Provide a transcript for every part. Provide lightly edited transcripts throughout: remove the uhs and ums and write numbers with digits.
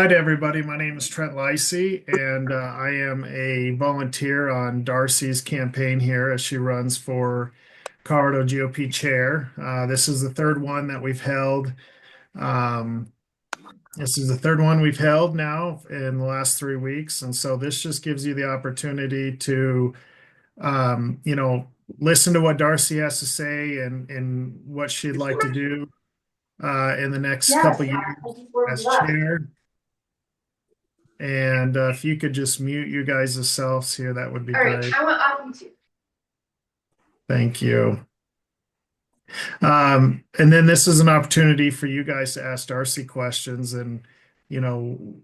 Hi to everybody. My name is Trent Lacey, and I am a volunteer on Darcy's campaign here as she runs for Colorado GOP Chair. This is the third one that we've held. Um, this is the third one we've held now in the last 3 weeks, and so this just gives you the opportunity to, you know, listen to what Darcy has to say and what she'd like to do in the next couple Yes, years I just looked as it up. chair. And if you could just mute you guys' selves here, that would be All right, great. I went off YouTube. Thank you. And then this is an opportunity for you guys to ask Darcy questions and, you know,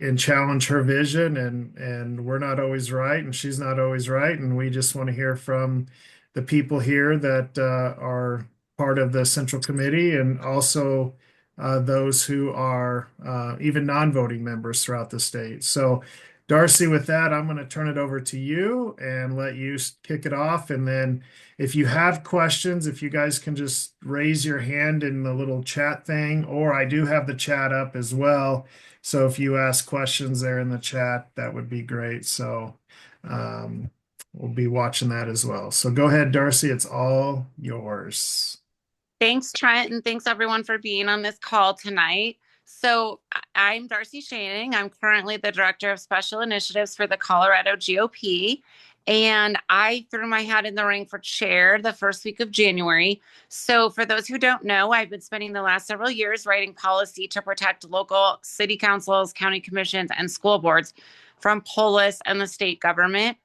and challenge her vision. And we're not always right, and she's not always right. And we just want to hear from the people here that are part of the Central Committee and also those who are even non-voting members throughout the state. So, Darcy, with that, I'm going to turn it over to you and let you kick it off. And then if you have questions, if you guys can just raise your hand in the little chat thing, or I do have the chat up as well. So if you ask questions there in the chat, that would be great. So um, we'll be watching that as well. So go ahead, Darcy. It's all yours. Thanks, Trent, and thanks everyone for being on this call tonight. So, I'm Darcy Schoening. I'm currently the Director of Special Initiatives for the Colorado GOP, and I threw my hat in the ring for chair the first week of January. So, for those who don't know, I've been spending the last several years writing policy to protect local city councils, county commissions, and school boards from polis and the state government.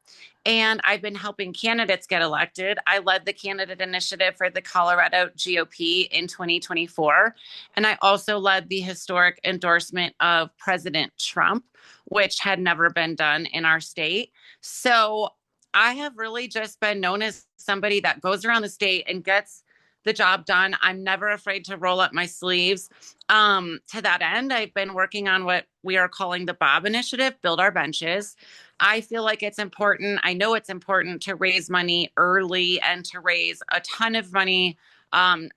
And I've been helping candidates get elected. I led the candidate initiative for the Colorado GOP in 2024. And I also led the historic endorsement of President Trump, which had never been done in our state. So I have really just been known as somebody that goes around the state and gets the job done. I'm never afraid to roll up my sleeves. To that end, I've been working on what we are calling the Bob Initiative, Build Our Benches. I feel like it's important. I know it's important to raise money early and to raise a ton of money. I've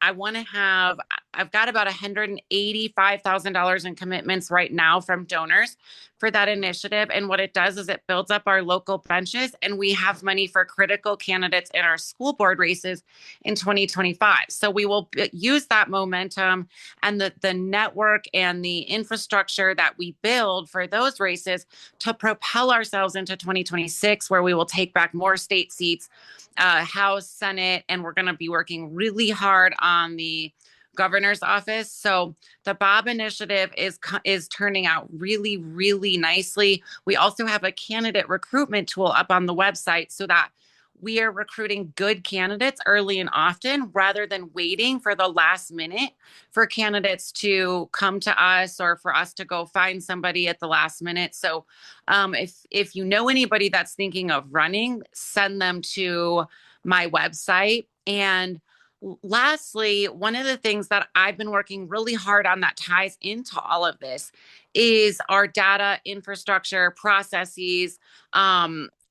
got about $185,000 in commitments right now from donors for that initiative. And what it does is it builds up our local benches, and we have money for critical candidates in our school board races in 2025. So we will use that momentum and the network and the infrastructure that we build for those races to propel ourselves into 2026, where we will take back more state seats, House, Senate, and we're going to be working really hard on the governor's office. So the Bob initiative is turning out really nicely. We also have a candidate recruitment tool up on the website so that we are recruiting good candidates early and often rather than waiting for the last minute for candidates to come to us or for us to go find somebody at the last minute. So if you know anybody that's thinking of running, send them to my website. And lastly, one of the things that I've been working really hard on that ties into all of this is our data infrastructure processes.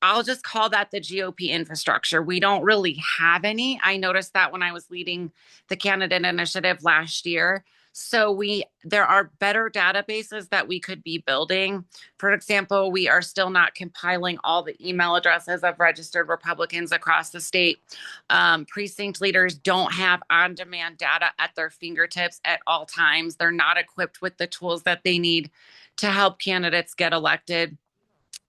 I'll just call that the GOP infrastructure. We don't really have any. I noticed that when I was leading the candidate initiative last year. So there are better databases that we could be building. For example, we are still not compiling all the email addresses of registered Republicans across the state. Precinct leaders don't have on-demand data at their fingertips at all times. They're not equipped with the tools that they need to help candidates get elected.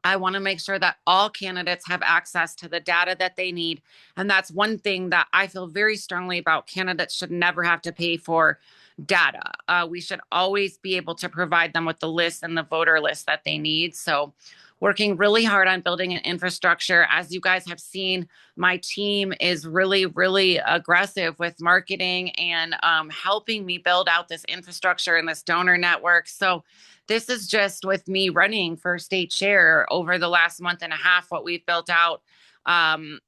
I want to make sure that all candidates have access to the data that they need. And that's one thing that I feel very strongly about. Candidates should never have to pay for data. We should always be able to provide them with the list and the voter list that they need. So, working really hard on building an infrastructure. As you guys have seen, my team is really aggressive with marketing and helping me build out this infrastructure and this donor network. So, this is just with me running for state chair over the last month and a half, what we've built out.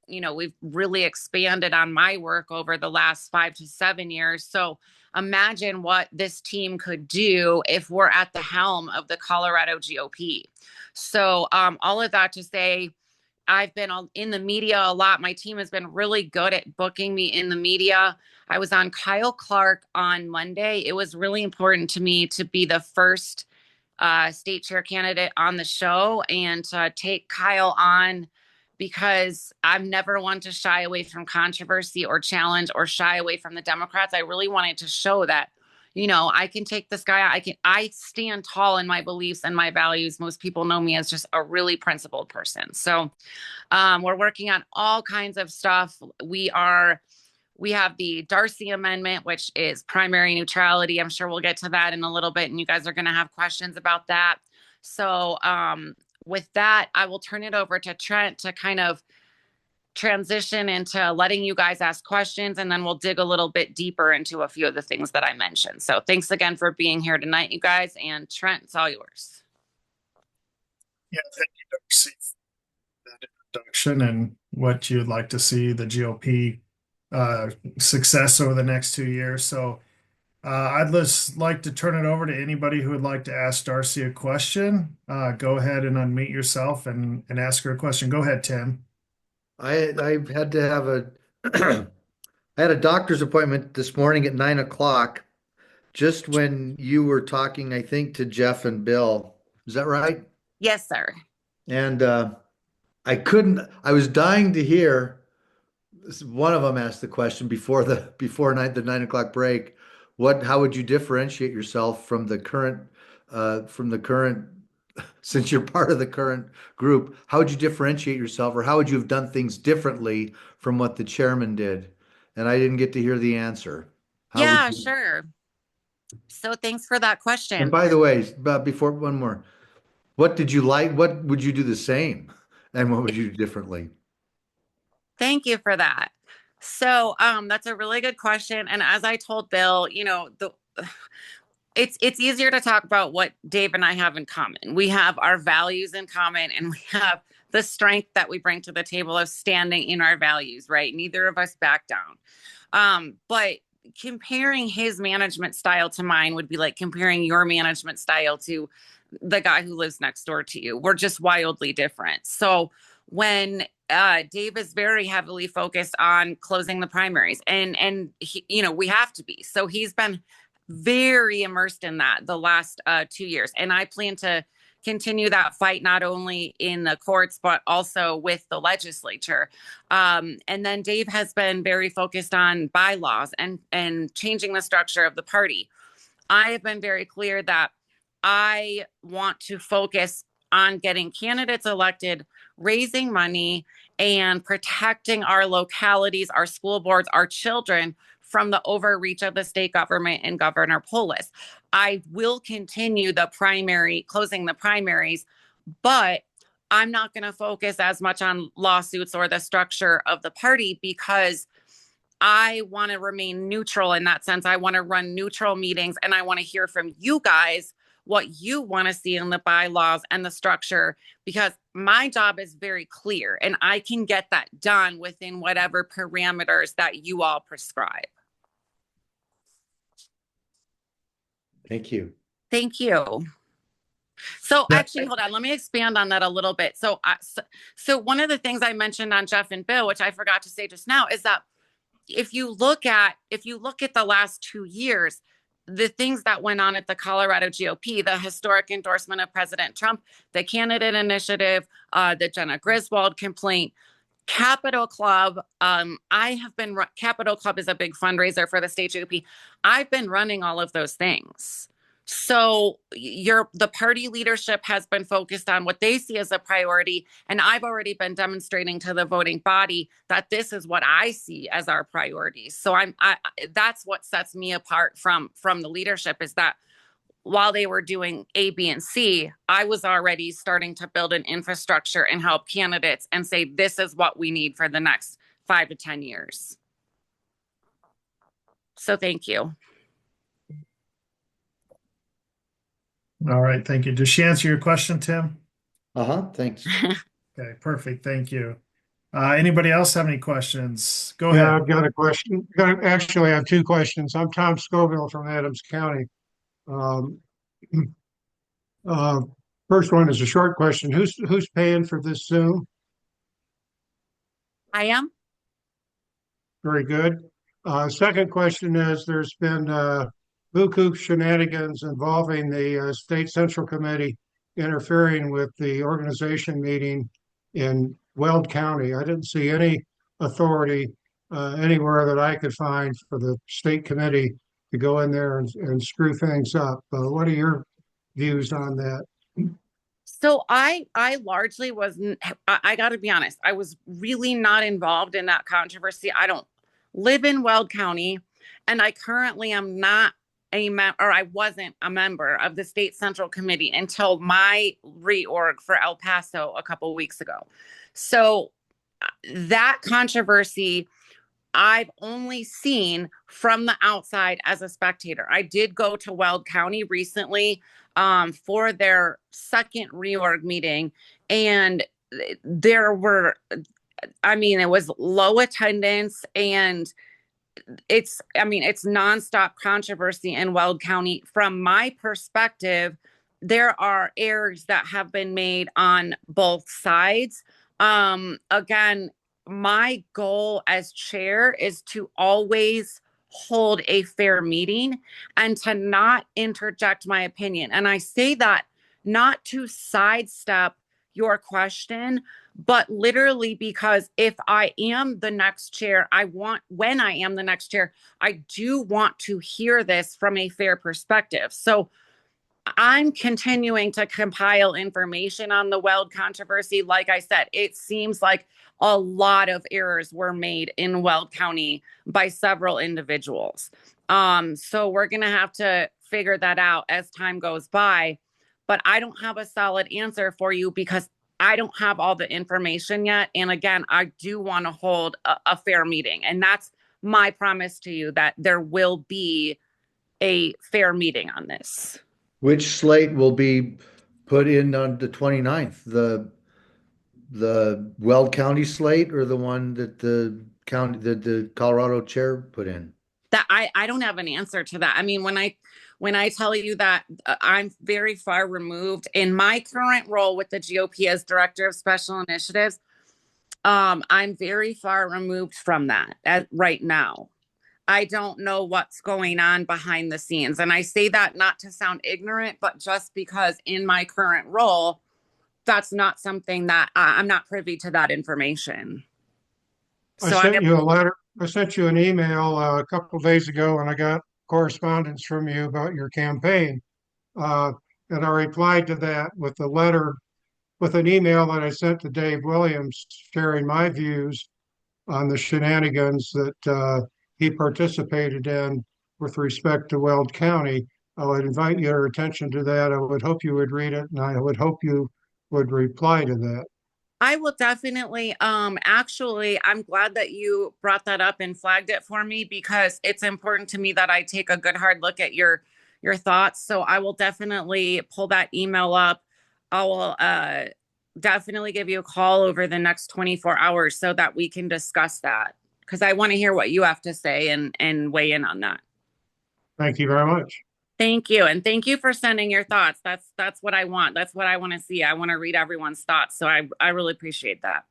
We've really expanded on my work over the last 5 to 7 years. So imagine what this team could do if we're at the helm of the Colorado GOP. So all of that to say, I've been in the media a lot. My team has been really good at booking me in the media. I was on Kyle Clark on Monday. It was really important to me to be the first state chair candidate on the show and to take Kyle on because I'm never one to shy away from controversy or challenge or shy away from the Democrats. I really wanted to show that, I can take this guy. I stand tall in my beliefs and my values. Most people know me as just a really principled person. So we're working on all kinds of stuff. We have the Darcy Amendment, which is primary neutrality. I'm sure we'll get to that in a little bit, and you guys are going to have questions about that. So, with that, I will turn it over to Trent to kind of transition into letting you guys ask questions, and then we'll dig a little bit deeper into a few of the things that I mentioned. So, thanks again for being here tonight, you guys. And Trent, it's all yours. Yeah, thank you, Darcy, for that introduction and what you'd like to see the GOP success over the next 2 years. So I'd just like to turn it over to anybody who would like to ask Darcy a question. Go ahead and unmute yourself and ask her a question. Go ahead, Tim. I had to have a I had a doctor's appointment this morning at 9 o'clock, just when you were talking, I think, to Jeff and Bill. Is that right? Yes, sir. And I was dying to hear one of them ask the question before the 9 o'clock break. How would you differentiate yourself from the current since you're part of the current group, how would you differentiate yourself, or how would you have done things differently from what the chairman did? And I didn't get to hear the answer. Yeah, sure. So thanks for that question. And by the way, before one more, what did you like? What would you do the same? And what would you do differently? Thank you for that. So that's a really good question. And as I told Bill, it's easier to talk about what Dave and I have in common. We have our values in common, and we have the strength that we bring to the table of standing in our values, right? Neither of us back down. But comparing his management style to mine would be like comparing your management style to the guy who lives next door to you. We're just wildly different. So when Dave is very heavily focused on closing the primaries, and he, we have to be. So he's been very immersed in that the last 2 years, and I plan to continue that fight not only in the courts but also with the legislature. And then Dave has been very focused on bylaws and changing the structure of the party. I have been very clear that I want to focus on getting candidates elected, raising money, and protecting our localities, our school boards, our children from the overreach of the state government and Governor Polis. I will continue closing the primaries, but I'm not going to focus as much on lawsuits or the structure of the party because I want to remain neutral in that sense. I want to run neutral meetings, and I want to hear from you guys what you want to see in the bylaws and the structure, because my job is very clear and I can get that done within whatever parameters that you all prescribe. Thank you. Thank you. So actually, hold on, let me expand on that a little bit. So one of the things I mentioned on Jeff and Bill, which I forgot to say just now, is that if you look at the last 2 years, the things that went on at the Colorado GOP, the historic endorsement of President Trump, the candidate initiative, the Jenna Griswold complaint, Capital Club. Capital Club is a big fundraiser for the state GOP. I've been running all of those things. So the party leadership has been focused on what they see as a priority. And I've already been demonstrating to the voting body that this is what I see as our priorities. So that's what sets me apart from the leadership, is that while they were doing A, B, and C, I was already starting to build an infrastructure and help candidates and say, this is what we need for the next 5 to 10 years. So thank you. All right, thank you. Does she answer your question, Tim? Thanks. Okay, perfect. Thank you. Anybody else have any questions? Go Yeah, ahead. I've got a question. Actually, I have two questions. I'm Tom Scoville from Adams County. Um, uh, First one is a short question. Who's paying for this Zoom? I am. Very good. Second question is, there's been buku shenanigans involving the State Central Committee interfering with the organization meeting in Weld County. I didn't see any authority anywhere that I could find for the state committee to go in there and screw things up. What are your views on that? So I largely wasn't, I got to be honest, I was really not involved in that controversy. I don't live in Weld County, and I currently am not or I wasn't a member of the State Central Committee until my reorg for El Paso a couple weeks ago. So that controversy I've only seen from the outside as a spectator. I did go to Weld County recently for their second reorg meeting, and there were, I mean, it was low attendance, and it's nonstop controversy in Weld County. From my perspective, there are errors that have been made on both sides. Again, my goal as chair is to always hold a fair meeting and to not interject my opinion. And I say that not to sidestep your question, but literally because if I am the next chair, when I am the next chair, I do want to hear this from a fair perspective. So I'm continuing to compile information on the Weld controversy. Like I said, it seems like a lot of errors were made in Weld County by several individuals. So we're going to have to figure that out as time goes by. But I don't have a solid answer for you because I don't have all the information yet. And again, I do want to hold a fair meeting. And that's my promise to you, that there will be a fair meeting on this. Which slate will be put in on the 29th? The Weld County slate or the one that the Colorado chair put in? That I don't have an answer to that. I mean, when I tell you that I'm very far removed in my current role with the GOP as director of special initiatives, I'm very far removed from that right now. I don't know what's going on behind the scenes. And I say that not to sound ignorant, but just because in my current role, that's not something that I'm not privy to that information. I So I'm sent you a letter. I sent you an email a couple of days ago, and I got correspondence from you about your campaign. Uh, and I replied to that with a letter, with an email that I sent to Dave Williams, sharing my views on the shenanigans that he participated in with respect to Weld County. I would invite your attention to that. I would hope you would read it, and I would hope you would reply to that. I will definitely actually I'm glad that you brought that up and flagged it for me because it's important to me that I take a good hard look at your thoughts. So I will definitely pull that email up. I will definitely give you a call over the next 24 hours so that we can discuss that because I want to hear what you have to say and weigh in on that. Thank you very much. Thank you. And thank you for sending your thoughts. That's what I want. That's what I want to see. I want to read everyone's thoughts. So I really appreciate that.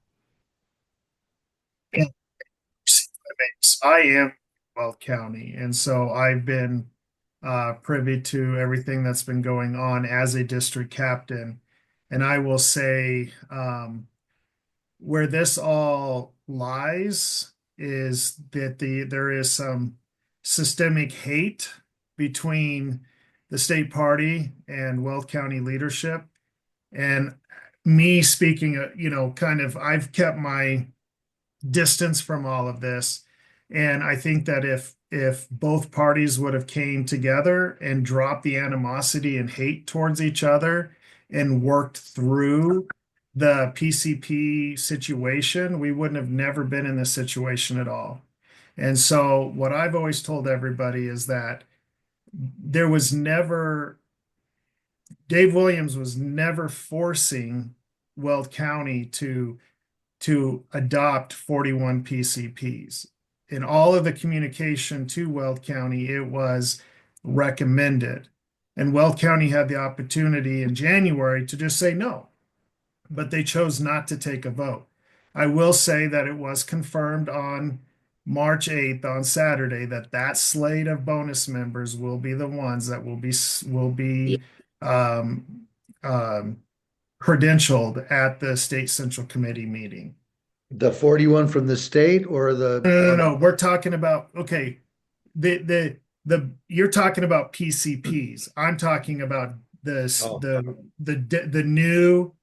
I am Weld County, and so I've been privy to everything that's been going on as a district captain. And I will say, where this all lies is that there is some systemic hate between the state party and Weld County leadership. And me speaking, kind of, I've kept my distance from all of this. And I think that if both parties would have came together and dropped the animosity and hate towards each other and worked through the PCP situation, we wouldn't have never been in this situation at all. And so what I've always told everybody is that there was never, Dave Williams was never forcing Weld County to adopt 41 PCPs. In all of the communication to Weld County, it was recommended. And Weld County had the opportunity in January to just say no, but they chose not to take a vote. I will say that it was confirmed on March 8th on Saturday, that slate of bonus members will be the ones that will Yeah. be um, um, credentialed at the state central committee meeting. The 41 from the state or the No, no, other? no. We're talking about, okay, you're talking about PCPs. I'm talking about Oh, the new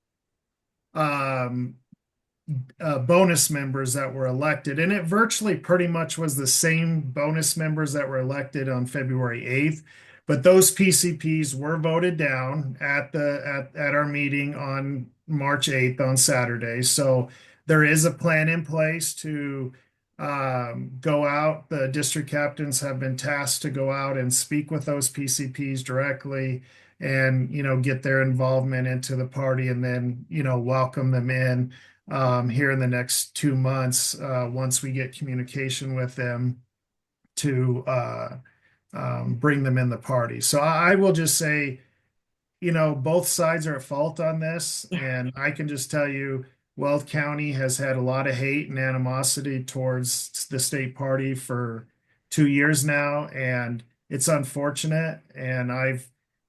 um bonus members that were elected, and it virtually pretty much was the same bonus members that were elected on February 8th. But those PCPs were voted down at our meeting on March 8th on Saturday. So there is a plan in place to go out. The district captains have been tasked to go out and speak with those PCPs directly and, get their involvement into the party and then, welcome them in here in the next 2 months once we get communication with them to bring them in the party. So I will just say, both sides are at fault on this. And I can just tell you, Weld County has had a lot of hate and animosity towards the state party for 2 years now. And it's unfortunate. And I've,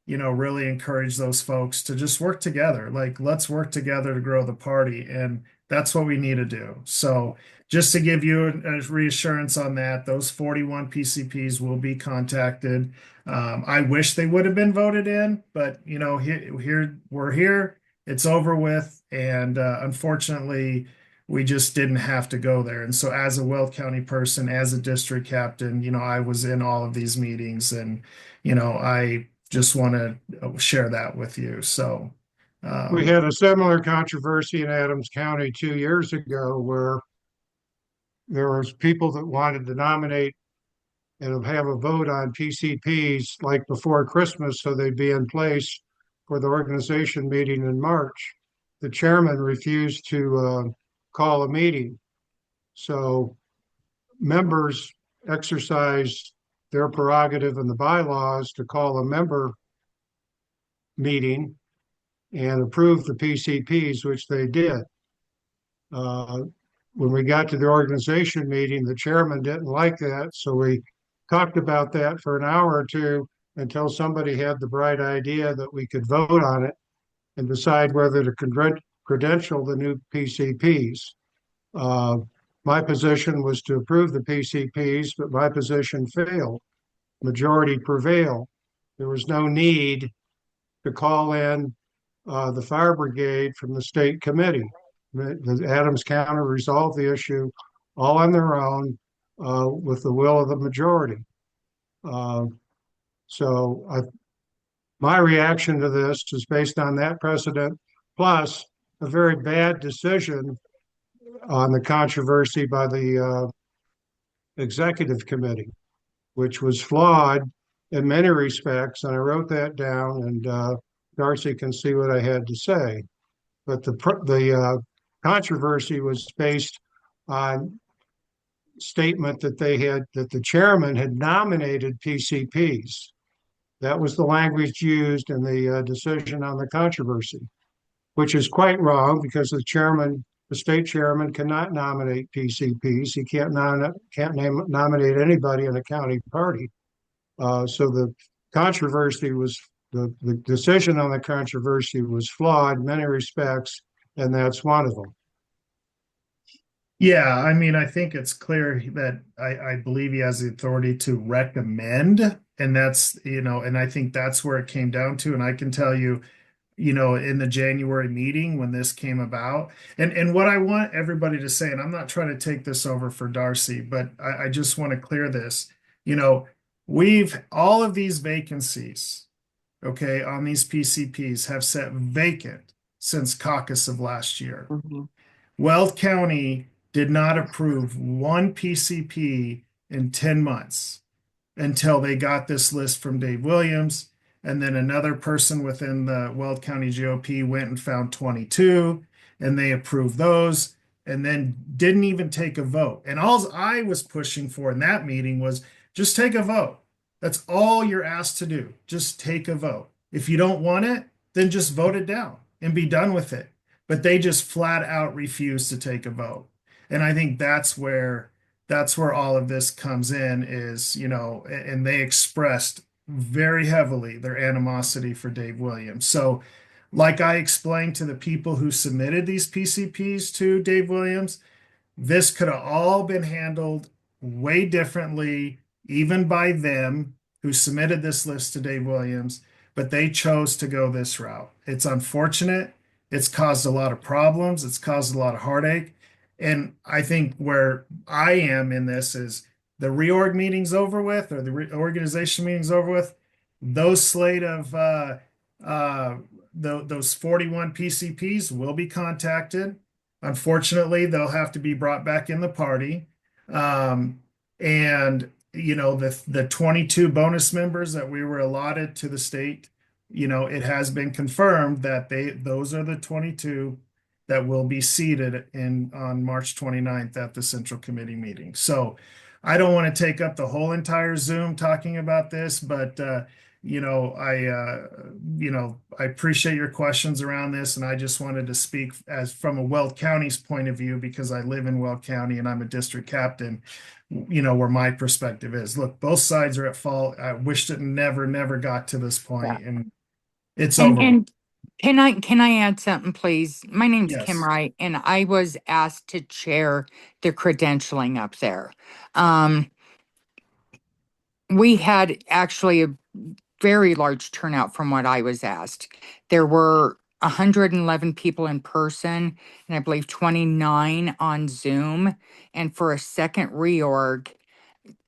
really encouraged those folks to just work together. Like, let's work together to grow the party. And that's what we need to do. So just to give you a reassurance on that, those 41 PCPs will be contacted. I wish they would have been voted in, but here we're here. It's over with, and unfortunately, we just didn't have to go there. And so, as a Weld County person, as a district captain, I was in all of these meetings, and I just want to share that with you. So, We um, had a similar controversy in Adams County 2 years ago where there was people that wanted to nominate and have a vote on PCPs like before Christmas, so they'd be in place for the organization meeting in March. The chairman refused to call a meeting. So members exercised their prerogative in the bylaws to call a member meeting and approve the PCPs, which they did. Uh, when we got to the organization meeting, the chairman didn't like that. So we talked about that for an hour or two until somebody had the bright idea that we could vote on it and decide whether to credential the new PCPs. Uh, my position was to approve the PCPs, but my position failed. Majority prevailed. There was no need to call in the fire brigade from the state committee. The Adams County resolved the issue all on their own with the will of the majority. Uh, so my reaction to this is based on that precedent, plus a very bad decision on the controversy by the executive committee, which was flawed in many respects. And I wrote that down, and Darcy can see what I had to say. But the controversy was based on statement that the chairman had nominated PCPs. That was the language used in the decision on the controversy, which is quite wrong because the state chairman cannot nominate PCPs. He can't nominate anybody in a county party. So the decision on the controversy was flawed in many respects, and that's one of them. Yeah, I mean, I think it's clear that I believe he has the authority to recommend, and that's, and I think that's where it came down to. And I can tell you, in the January meeting when this came about, and what I want everybody to say, and I'm not trying to take this over for Darcy, but I just want to clear this. We've all of these vacancies, okay, on these PCPs have sat vacant since caucus of last year. Mm-hmm. Weld County did not approve one PCP in 10 months until they got this list from Dave Williams. And then another person within the Weld County GOP went and found 22, and they approved those and then didn't even take a vote. And all I was pushing for in that meeting was just take a vote. That's all you're asked to do. Just take a vote. If you don't want it, then just vote it down and be done with it. But they just flat out refused to take a vote. And I think that's where that's where all of this comes in is, and they expressed very heavily their animosity for Dave Williams. So, like I explained to the people who submitted these PCPs to Dave Williams, this could have all been handled way differently, even by them who submitted this list to Dave Williams, but they chose to go this route. It's unfortunate. It's caused a lot of problems. It's caused a lot of heartache. And I think where I am in this is the reorg meeting's over with, or the reorganization meeting's over with. Those slate of uh, those 41 PCPs will be contacted. Unfortunately, they'll have to be brought back in the party. Um, and the 22 bonus members that we were allotted to the state, it has been confirmed that those are the 22 that will be seated in on March 29th at the Central Committee meeting. So I don't want to take up the whole entire Zoom talking about this, but I appreciate your questions around this, and I just wanted to speak as from a Weld County's point of view because I live in Weld County and I'm a district captain. Where my perspective is. Look, both sides are at fault. I wished it never got to this point, and it's And over. and can I add something, please? My name's Kim Yes. Wright, and I was asked to chair the credentialing up there. Um, we had actually a very large turnout from what I was asked. There were 111 people in person, and I believe 29 on Zoom. And for a second reorg,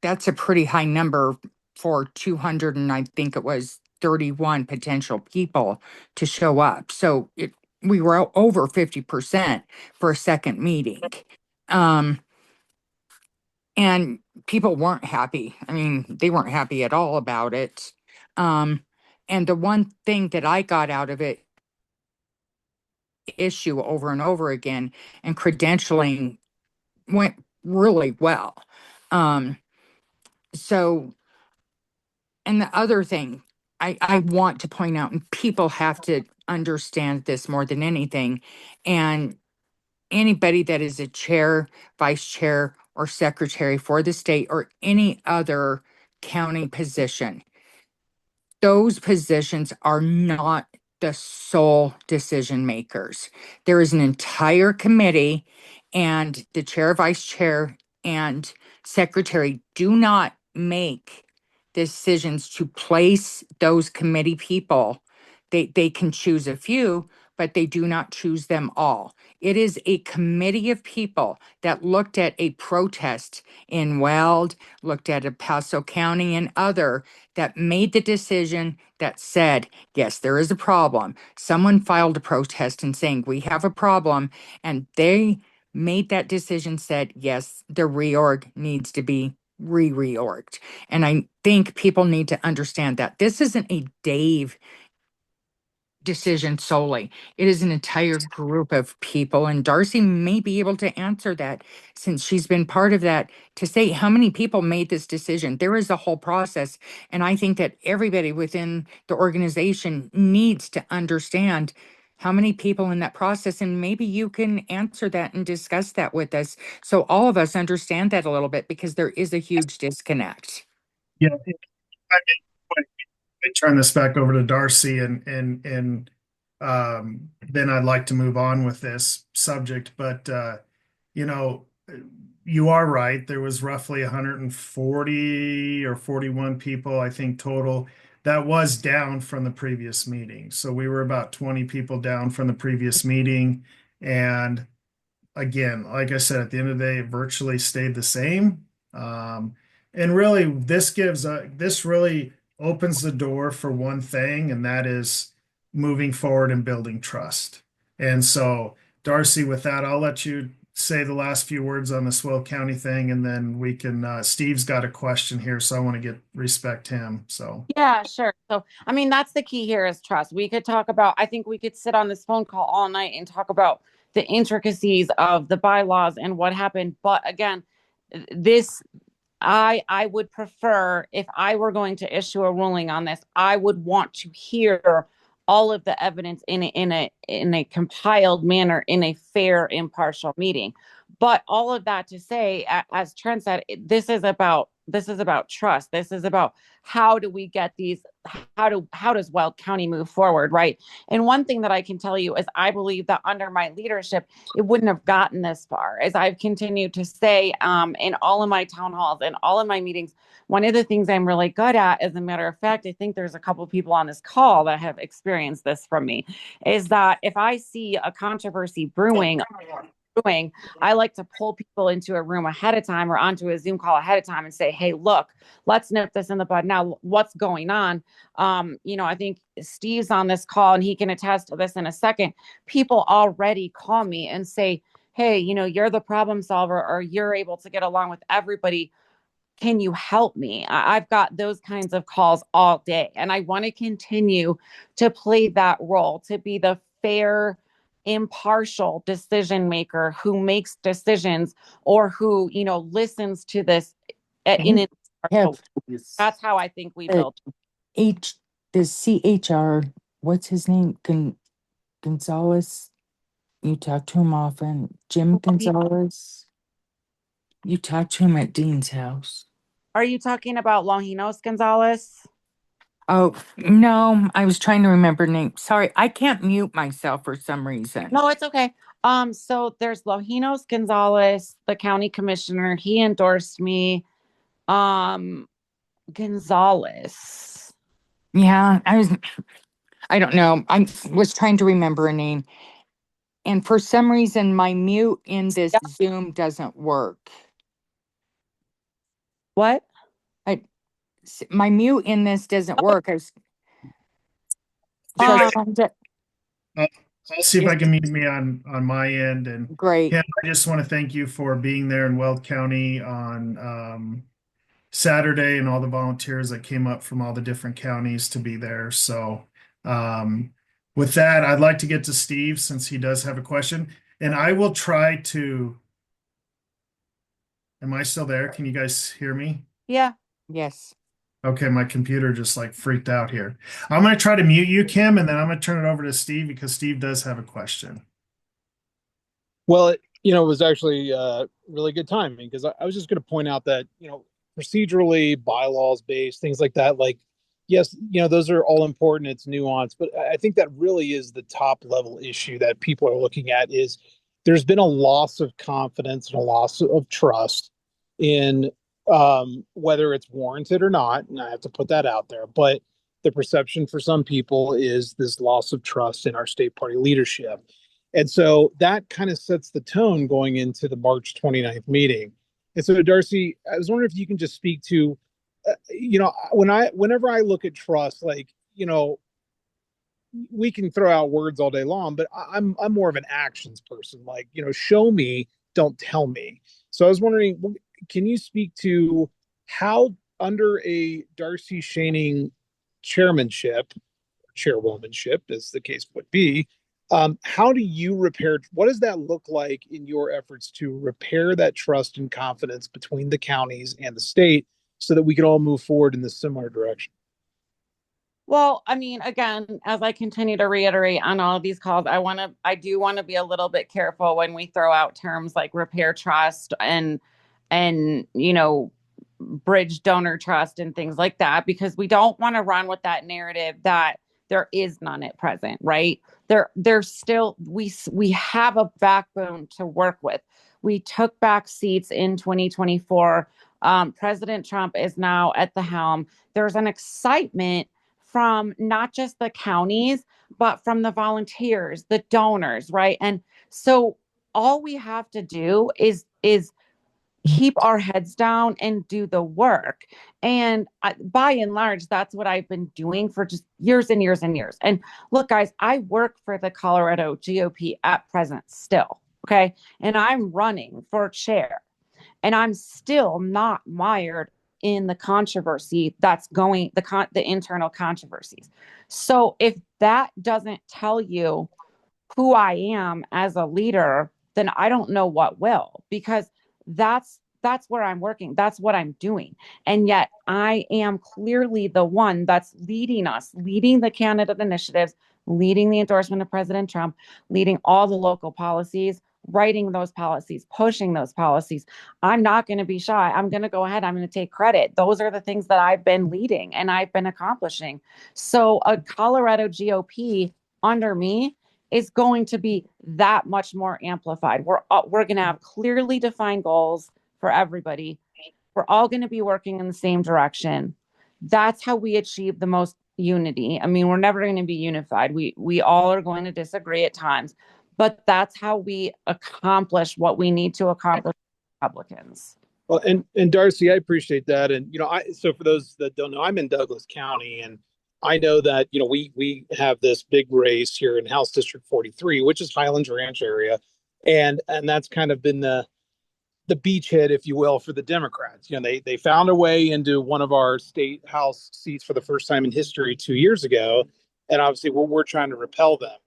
that's a pretty high number for 200, and I think it was 31 potential people to show up. So we were over 50% for a second meeting. Um, and people weren't happy. I mean, they weren't happy at all about it. And the one thing that I got out of it, issue over and over again, and credentialing went really well. Um, so And the other thing I want to point out, and people have to understand this more than anything, and anybody that is a chair, vice chair, or secretary for the state or any other county position, those positions are not the sole decision makers. There is an entire committee, and the chair, vice chair, and secretary do not make decisions to place those committee people. They can choose a few, but they do not choose them all. It is a committee of people that looked at a protest in Weld, looked at a Paso County and other, that made the decision that said, yes, there is a problem. Someone filed a protest and saying, we have a problem. And they made that decision, said, yes, the reorg needs to be reorged. And I think people need to understand that this isn't a Dave decision solely. It is an entire group of people, and Darcy may be able to answer that since she's been part of that, to say how many people made this decision. There is a whole process, and I think that everybody within the organization needs to understand how many people in that process, and maybe you can answer that and discuss that with us so all of us understand that a little bit, because there is a huge disconnect. Yeah. I turn this back over to Darcy, and then I'd like to move on with this subject. But you know, you are right. There was roughly 140 or 41 people, I think, total. That was down from the previous meeting. So we were about 20 people down from the previous meeting. And again, like I said, at the end of the day, it virtually stayed the same. And really, this really opens the door for one thing, and that is moving forward and building trust. And so, Darcy, with that, I'll let you say the last few words on the Swell County thing, and then we can. Steve's got a question here, so I want to respect him. So Yeah, sure. So, I mean, that's the key here is trust. We could talk about, I think we could sit on this phone call all night and talk about the intricacies of the bylaws and what happened. But again, this, I would prefer, if I were going to issue a ruling on this, I would want to hear all of the evidence in a compiled manner in a fair, impartial meeting. But all of that to say, as Trent said, this is about trust. This is about how do we get these, how does Weld County move forward, right? And one thing that I can tell you is I believe that under my leadership, it wouldn't have gotten this far. As I've continued to say in all of my town halls and all of my meetings, one of the things I'm really good at, as a matter of fact, I think there's a couple of people on this call that have experienced this from me, is that if I see a controversy brewing, I like to pull people into a room ahead of time or onto a Zoom call ahead of time and say, hey, look, let's nip this in the bud. Now, what's going on? I think Steve's on this call and he can attest to this in a second. People already call me and say, hey, you're the problem solver, or you're able to get along with everybody. Can you help me? I've got those kinds of calls all day. And I want to continue to play that role, to be the fair, impartial decision maker who makes decisions, or who, listens to this in an impartial. That's how I think we build. The CHR, what's his name? Gonzalez. You talk to him often. Jim Gonzalez. You talk to him at Dean's house. Are you talking about Longinos Gonzalez? Oh, no, I was trying to remember name. Sorry, I can't mute myself for some reason. No, it's okay. So there's Longinos Gonzalez, the county commissioner. He endorsed me. Gonzalez. Yeah, I don't know. I was trying to remember a name. And for some reason, my mute in this Zoom doesn't work. What? My mute in this doesn't work. I'll see if I can mute me on my end. And great. Kim, I just want to thank you for being there in Weld County on Saturday, and all the volunteers that came up from all the different counties to be there. So with that, I'd like to get to Steve since he does have a question. And I will try to. Am I still there? Can you guys hear me? Yeah. Yes. Okay, my computer just like freaked out here. I'm going to try to mute you, Kim, and then I'm going to turn it over to Steve because Steve does have a question. Well, it was actually really good timing, because I was just going to point out that, procedurally, bylaws based, things like that, like, yes, those are all important. It's nuanced, but I think that really is the top level issue that people are looking at is there's been a loss of confidence and a loss of trust in whether it's warranted or not. And I have to put that out there, but the perception for some people is this loss of trust in our state party leadership. And so that kind of sets the tone going into the March 29th meeting. And so, Darcy, I was wondering if you can just speak to, whenever I look at trust, like, we can throw out words all day long, but I'm more of an actions person. Like, show me, don't tell me. So I was wondering, can you speak to how, under a Darcy Schoening chairwomanship, as the case would be, how do you repair? What does that look like in your efforts to repair that trust and confidence between the counties and the state, so that we can all move forward in this similar direction? Well, I mean, again, as I continue to reiterate on all of these calls, I do want to be a little bit careful when we throw out terms like repair trust and bridge donor trust and things like that, because we don't want to run with that narrative that there is none at present, right? There's still, we have a backbone to work with. We took back seats in 2024. President Trump is now at the helm. There's an excitement from not just the counties, but from the volunteers, the donors, right? And so all we have to do is keep our heads down and do the work. And by and large, that's what I've been doing for just years and years and years. And look, guys, I work for the Colorado GOP at present still, okay? And I'm running for chair. And I'm still not mired in the controversy that's going, the internal controversies. So if that doesn't tell you who I am as a leader, then I don't know what will, because that's where I'm working. That's what I'm doing. And yet I am clearly the one that's leading us, leading the candidate initiatives, leading the endorsement of President Trump, leading all the local policies, writing those policies, pushing those policies. I'm not going to be shy. I'm going to go ahead. I'm going to take credit. Those are the things that I've been leading and I've been accomplishing. So a Colorado GOP under me is going to be that much more amplified. We're going to have clearly defined goals for everybody. We're all going to be working in the same direction. That's how we achieve the most unity. I mean, we're never going to be unified. We all are going to disagree at times, but that's how we accomplish what we need to accomplish as Republicans. Well, and Darcy, I appreciate that. And so for those that don't know, I'm in Douglas County, and I know that we have this big race here in House District 43, which is Highlands Ranch area, and that's kind of been the beachhead, if you will, for the Democrats. They found a way into one of our state house seats for the first time in history 2 years ago, and obviously we're trying to repel them.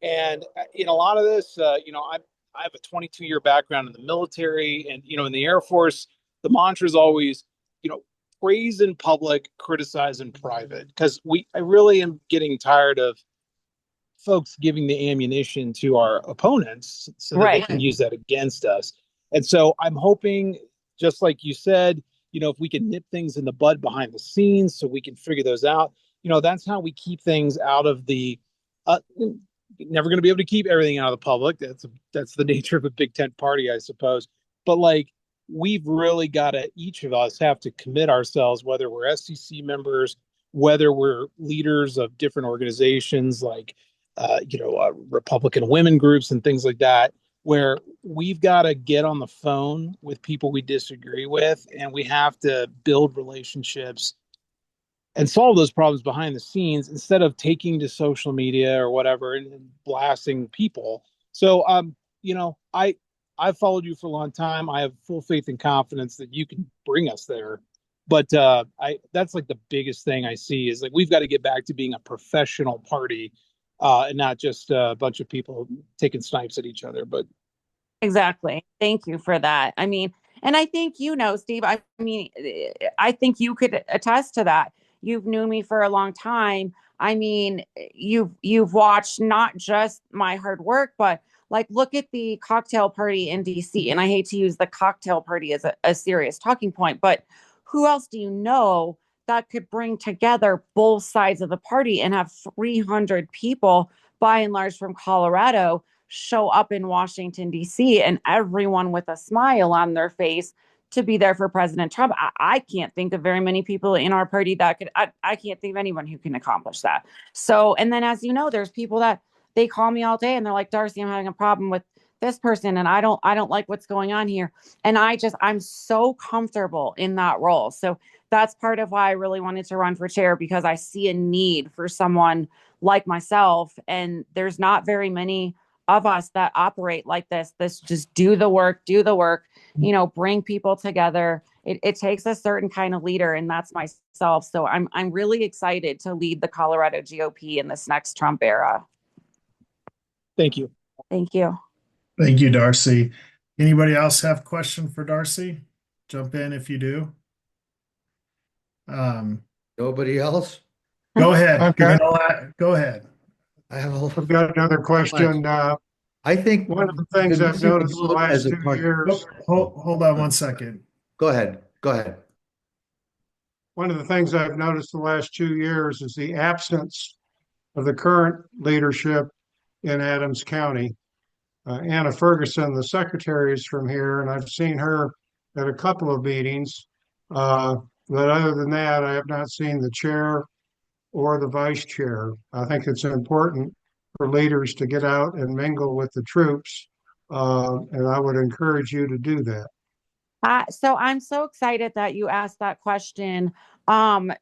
And in a lot of this, I have a 22-year background in the military, and in the Air Force, the mantra is always, praise in public, criticize in private, because I really am getting tired of folks giving the ammunition to our opponents so that they can use that against us. And so I'm hoping, just like you said, if we can nip things in the bud behind the scenes so we can figure those out, that's how we keep things out of the, never going to be able to keep everything out of the public. That's the nature of a big tent party, I suppose. But we've really got to, each of us have to commit ourselves, whether we're SCC members, whether we're leaders of different organizations Republican women groups and things like that, where we've got to get on the phone with people we disagree with, and we have to build relationships and solve those problems behind the scenes instead of taking to social media or whatever and blasting people. So, I've followed you for a long time. I have full faith and confidence that you can bring us there. But that's the biggest thing I see is we've got to get back to being a professional party, and not just a bunch of people taking snipes at each other. But exactly. Thank you for that. I mean, and I think, Steve, I mean, I think you could attest to that. You've known me for a long time. I mean, you've watched not just my hard work, but look at the cocktail party in DC. And I hate to use the cocktail party as a serious talking point, but who else do you know that could bring together both sides of the party and have 300 people, by and large from Colorado, show up in Washington, D.C., and everyone with a smile on their face to be there for President Trump? I can't think of very many people in our party that could, I can't think of anyone who can accomplish that. So, and then as you know, there's people that they call me all day and they're like, Darcy, I'm having a problem with this person and I don't like what's going on here. And I'm so comfortable in that role. So that's part of why I really wanted to run for chair, because I see a need for someone like myself. And there's not very many of us that operate like this just do the work, bring people together. It takes a certain kind of leader, and that's myself. So I'm really excited to lead the Colorado GOP in this next Trump era. Thank you. Thank you. Thank you, Darcy. Anybody else have a question for Darcy? Jump in if you do. Nobody else? Go ahead. Okay. Go ahead. I've got another question. I think one of the things I've noticed the last 2 years. Hold on one second. Go ahead. One of the things I've noticed the last 2 years is the absence of the current leadership in Adams County. Anna Ferguson, the secretary, is from here, and I've seen her at a couple of meetings. But other than that, I have not seen the chair or the vice chair. I think it's important for leaders to get out and mingle with the troops, and I would encourage you to do that. So I'm so excited that you asked that question. For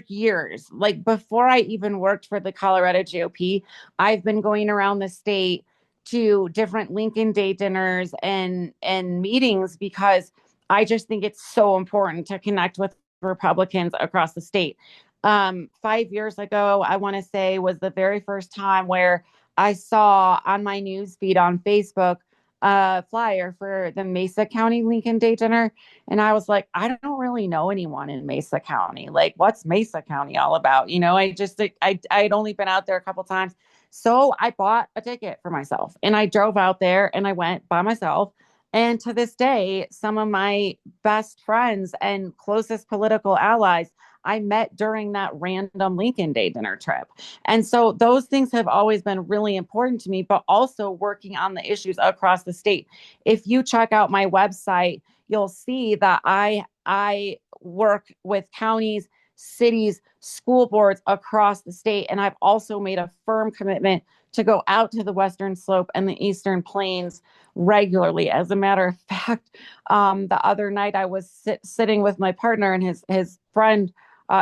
years, before I even worked for the Colorado GOP, I've been going around the state to different Lincoln Day dinners and meetings, because I just think it's so important to connect with Republicans across the state. 5 years ago, I want to say, was the very first time where I saw on my news feed on Facebook flyer for the Mesa County Lincoln Day dinner. And I was like, I don't really know anyone in Mesa County. Like, what's Mesa County all about? I'd only been out there a couple times. So I bought a ticket for myself and I drove out there and I went by myself. And to this day, some of my best friends and closest political allies I met during that random Lincoln Day dinner trip. And so those things have always been really important to me, but also working on the issues across the state. If you check out my website, you'll see that I work with counties, cities, school boards across the state. And I've also made a firm commitment to go out to the Western Slope and the Eastern Plains regularly. As a matter of fact, the other night I was sitting with my partner and his friend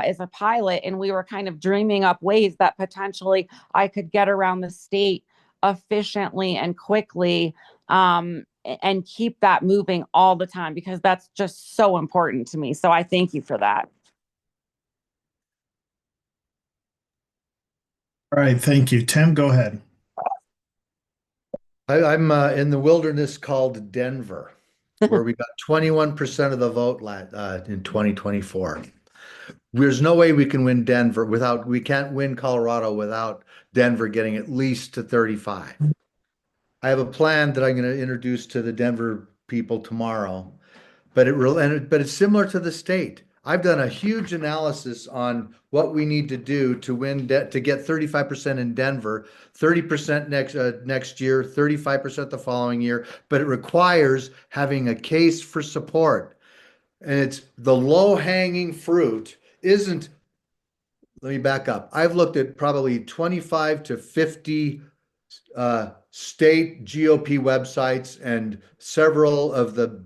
is a pilot, and we were kind of dreaming up ways that potentially I could get around the state efficiently and quickly, and keep that moving all the time, because that's just so important to me. So I thank you for that. All right, thank you. Tim, go ahead. I'm in the wilderness called Denver, where we got 21% of the vote in 2024. There's no way we can win Denver we can't win Colorado without Denver getting at least to 35. I have a plan that I'm going to introduce to the Denver people tomorrow, but it's similar to the state. I've done a huge analysis on what we need to do to to get 35% in Denver, 30% next year, 35% the following year, but it requires having a case for support. And it's the low-hanging fruit isn't, let me back up. I've looked at probably 25 to 50 state GOP websites and several of the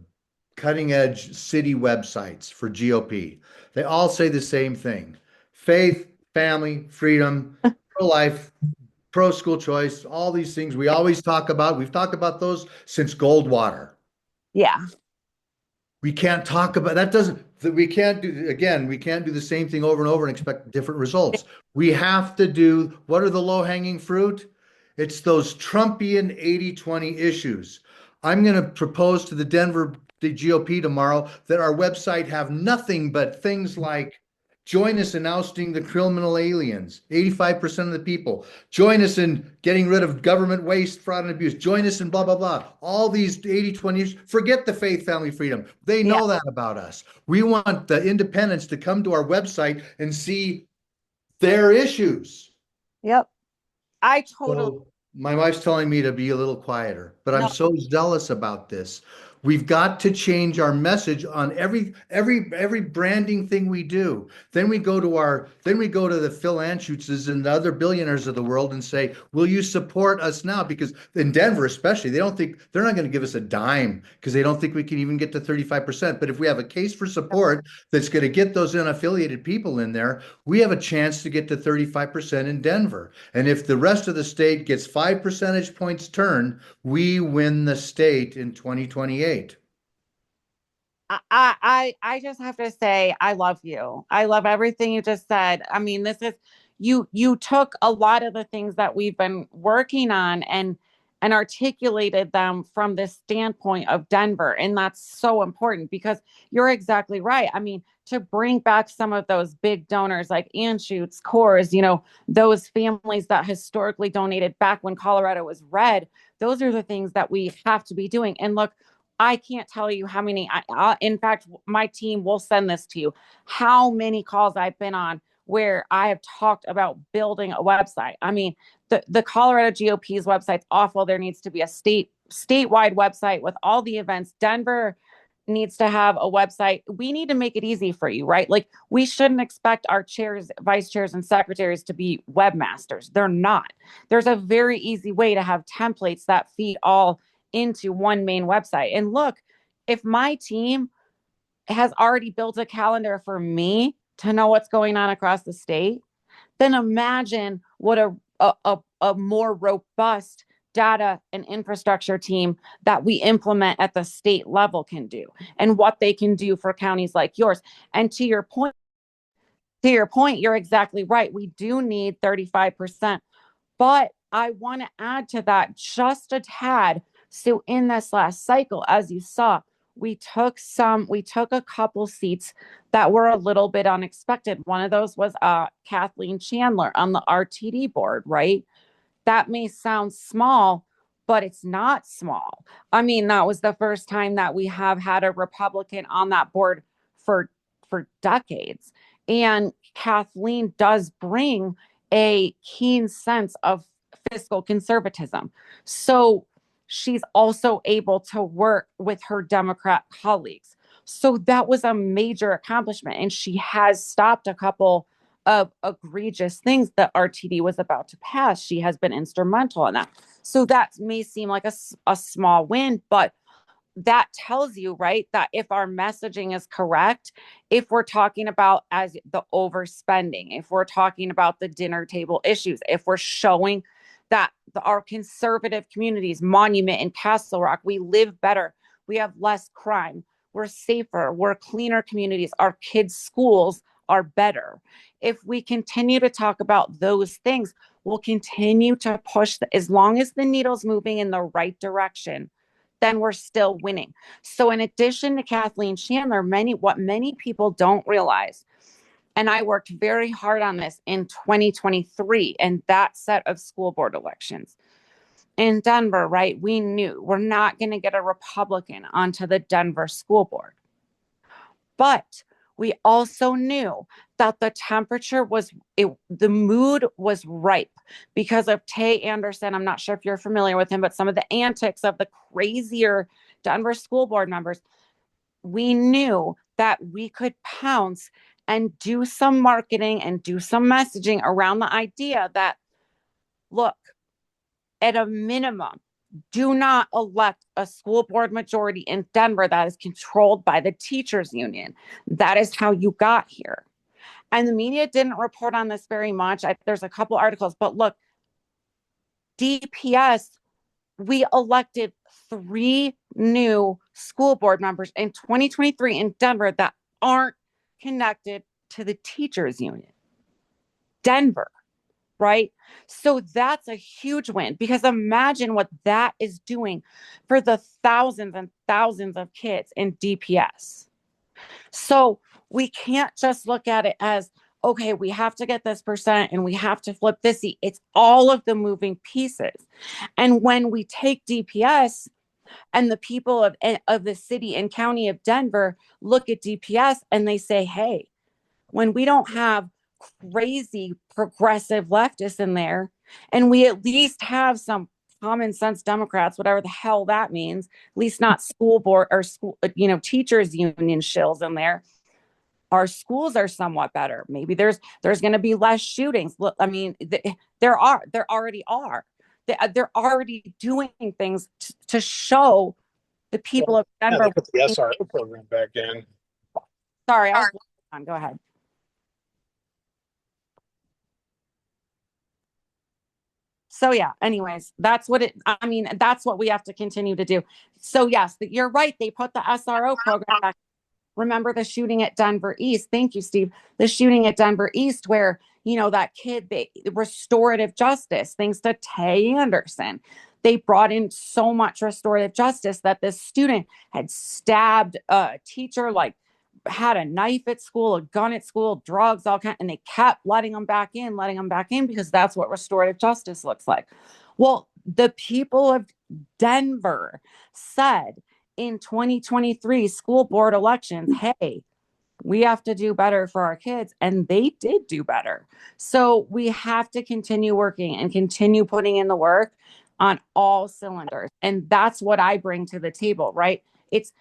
cutting edge city websites for GOP. They all say the same thing: faith, family, freedom, pro-life, pro-school choice, all these things we always talk about. We've talked about those since Goldwater. Yeah. We can't talk about that. We can't do the same thing over and over and expect different results. We have to do, what are the low-hanging fruit? It's those Trumpian 80-20 issues. I'm going to propose to the GOP tomorrow that our website have nothing but things like join us in ousting the criminal aliens, 85% of the people. Join us in getting rid of government waste, fraud, and abuse. Join us in blah, blah, blah. All these 80-20 issues. Forget the faith, family, freedom. They know that about us. We want the independents to come to our website and see their issues. Yep. I totally. So my wife's telling me to be a little quieter, but I'm No. so zealous about this. We've got to change our message on every branding thing we do. Then we go to the Phil Anschützes and the other billionaires of the world and say, "Will you support us now?" Because in Denver, especially, they're not going to give us a dime because they don't think we can even get to 35%. But if we have a case for support that's going to get those unaffiliated people in there, we have a chance to get to 35% in Denver. And if the rest of the state gets 5 percentage points turn, we win the state in 2028. I just have to say I love you. I love everything you just said. I mean, this is you took a lot of the things that we've been working on and articulated them from the standpoint of Denver. And that's so important because you're exactly right. I mean, to bring back some of those big donors like Anschutz, Coors, those families that historically donated back when Colorado was red, those are the things that we have to be doing. And look, I can't tell you how many, in fact, my team will send this to you, how many calls I've been on where I have talked about building a website. I mean, the Colorado GOP's website's awful. There needs to be a statewide website with all the events. Denver needs to have a website. We need to make it easy for you, right? Like, we shouldn't expect our chairs, vice chairs, and secretaries to be webmasters. They're not. There's a very easy way to have templates that feed all into one main website. And look, if my team has already built a calendar for me to know what's going on across the state, then imagine what a more robust data and infrastructure team that we implement at the state level can do, and what they can do for counties like yours. And to your point, you're exactly right. We do need 35%, but I want to add to that just a tad So in this last cycle, as you saw, we took a couple seats that were a little bit unexpected. One of those was Kathleen Chandler on the RTD board, right? That may sound small, but it's not small. I mean, that was the first time that we have had a Republican on that board for decades. And Kathleen does bring a keen sense of fiscal conservatism. So she's also able to work with her Democrat colleagues. So that was a major accomplishment. And she has stopped a couple of egregious things that RTD was about to pass. She has been instrumental in that. So that may seem like a small win, but that tells you, right, that if our messaging is correct, if we're talking about as the overspending, if we're talking about the dinner table issues, if we're showing that our conservative communities, Monument and Castle Rock, we live better, we have less crime, we're safer, we're cleaner communities, our kids' schools are better. If we continue to talk about those things, we'll continue to push as long as the needle's moving in the right direction, then we're still winning. So in addition to Kathleen Chandler, what many people don't realize, and I worked very hard on this in 2023 and that set of school board elections. In Denver, right, we knew we're not going to get a Republican onto the Denver school board. But we also knew that the temperature the mood was ripe because of Tay Anderson. I'm not sure if you're familiar with him, but some of the antics of the crazier Denver school board members, we knew that we could pounce and do some marketing and do some messaging around the idea that, look, at a minimum, do not elect a school board majority in Denver that is controlled by the teachers union. That is how you got here. And the media didn't report on this very much. There's a couple articles, but look, DPS, we elected 3 new school board members in 2023 in Denver that aren't connected to the teachers union. Denver. Right? So that's a huge win, because imagine what that is doing for the thousands and thousands of kids in DPS. So we can't just look at it as, okay, we have to get this percent and we have to flip this. It's all of the moving pieces. And when we take DPS and the people of the city and county of Denver look at DPS and they say, hey, when we don't have crazy progressive leftists in there, and we at least have some common sense Democrats, whatever the hell that means, at least not school board or school, teachers union shills in there, our schools are somewhat better. Maybe there's going to be less shootings. Look, I mean, there already are. They're already doing things to show the people of Denver. Yeah, they put the SRO program back in. Sorry, I was on. Go ahead. So yeah, anyways, that's what we have to continue to do. So yes, you're right. They put the SRO program back. Remember the shooting at Denver East. Thank you, Steve. The shooting at Denver East where, that kid, restorative justice, thanks to Tay Anderson. They brought in so much restorative justice that this student had stabbed a teacher, like had a knife at school, a gun at school, drugs, all kind, and they kept letting them back in, because that's what restorative justice looks like. Well, the people of Denver said in 2023 school board elections, hey, we have to do better for our kids. And they did do better. So we have to continue working and continue putting in the work on all cylinders. And that's what I bring to the table, right? It's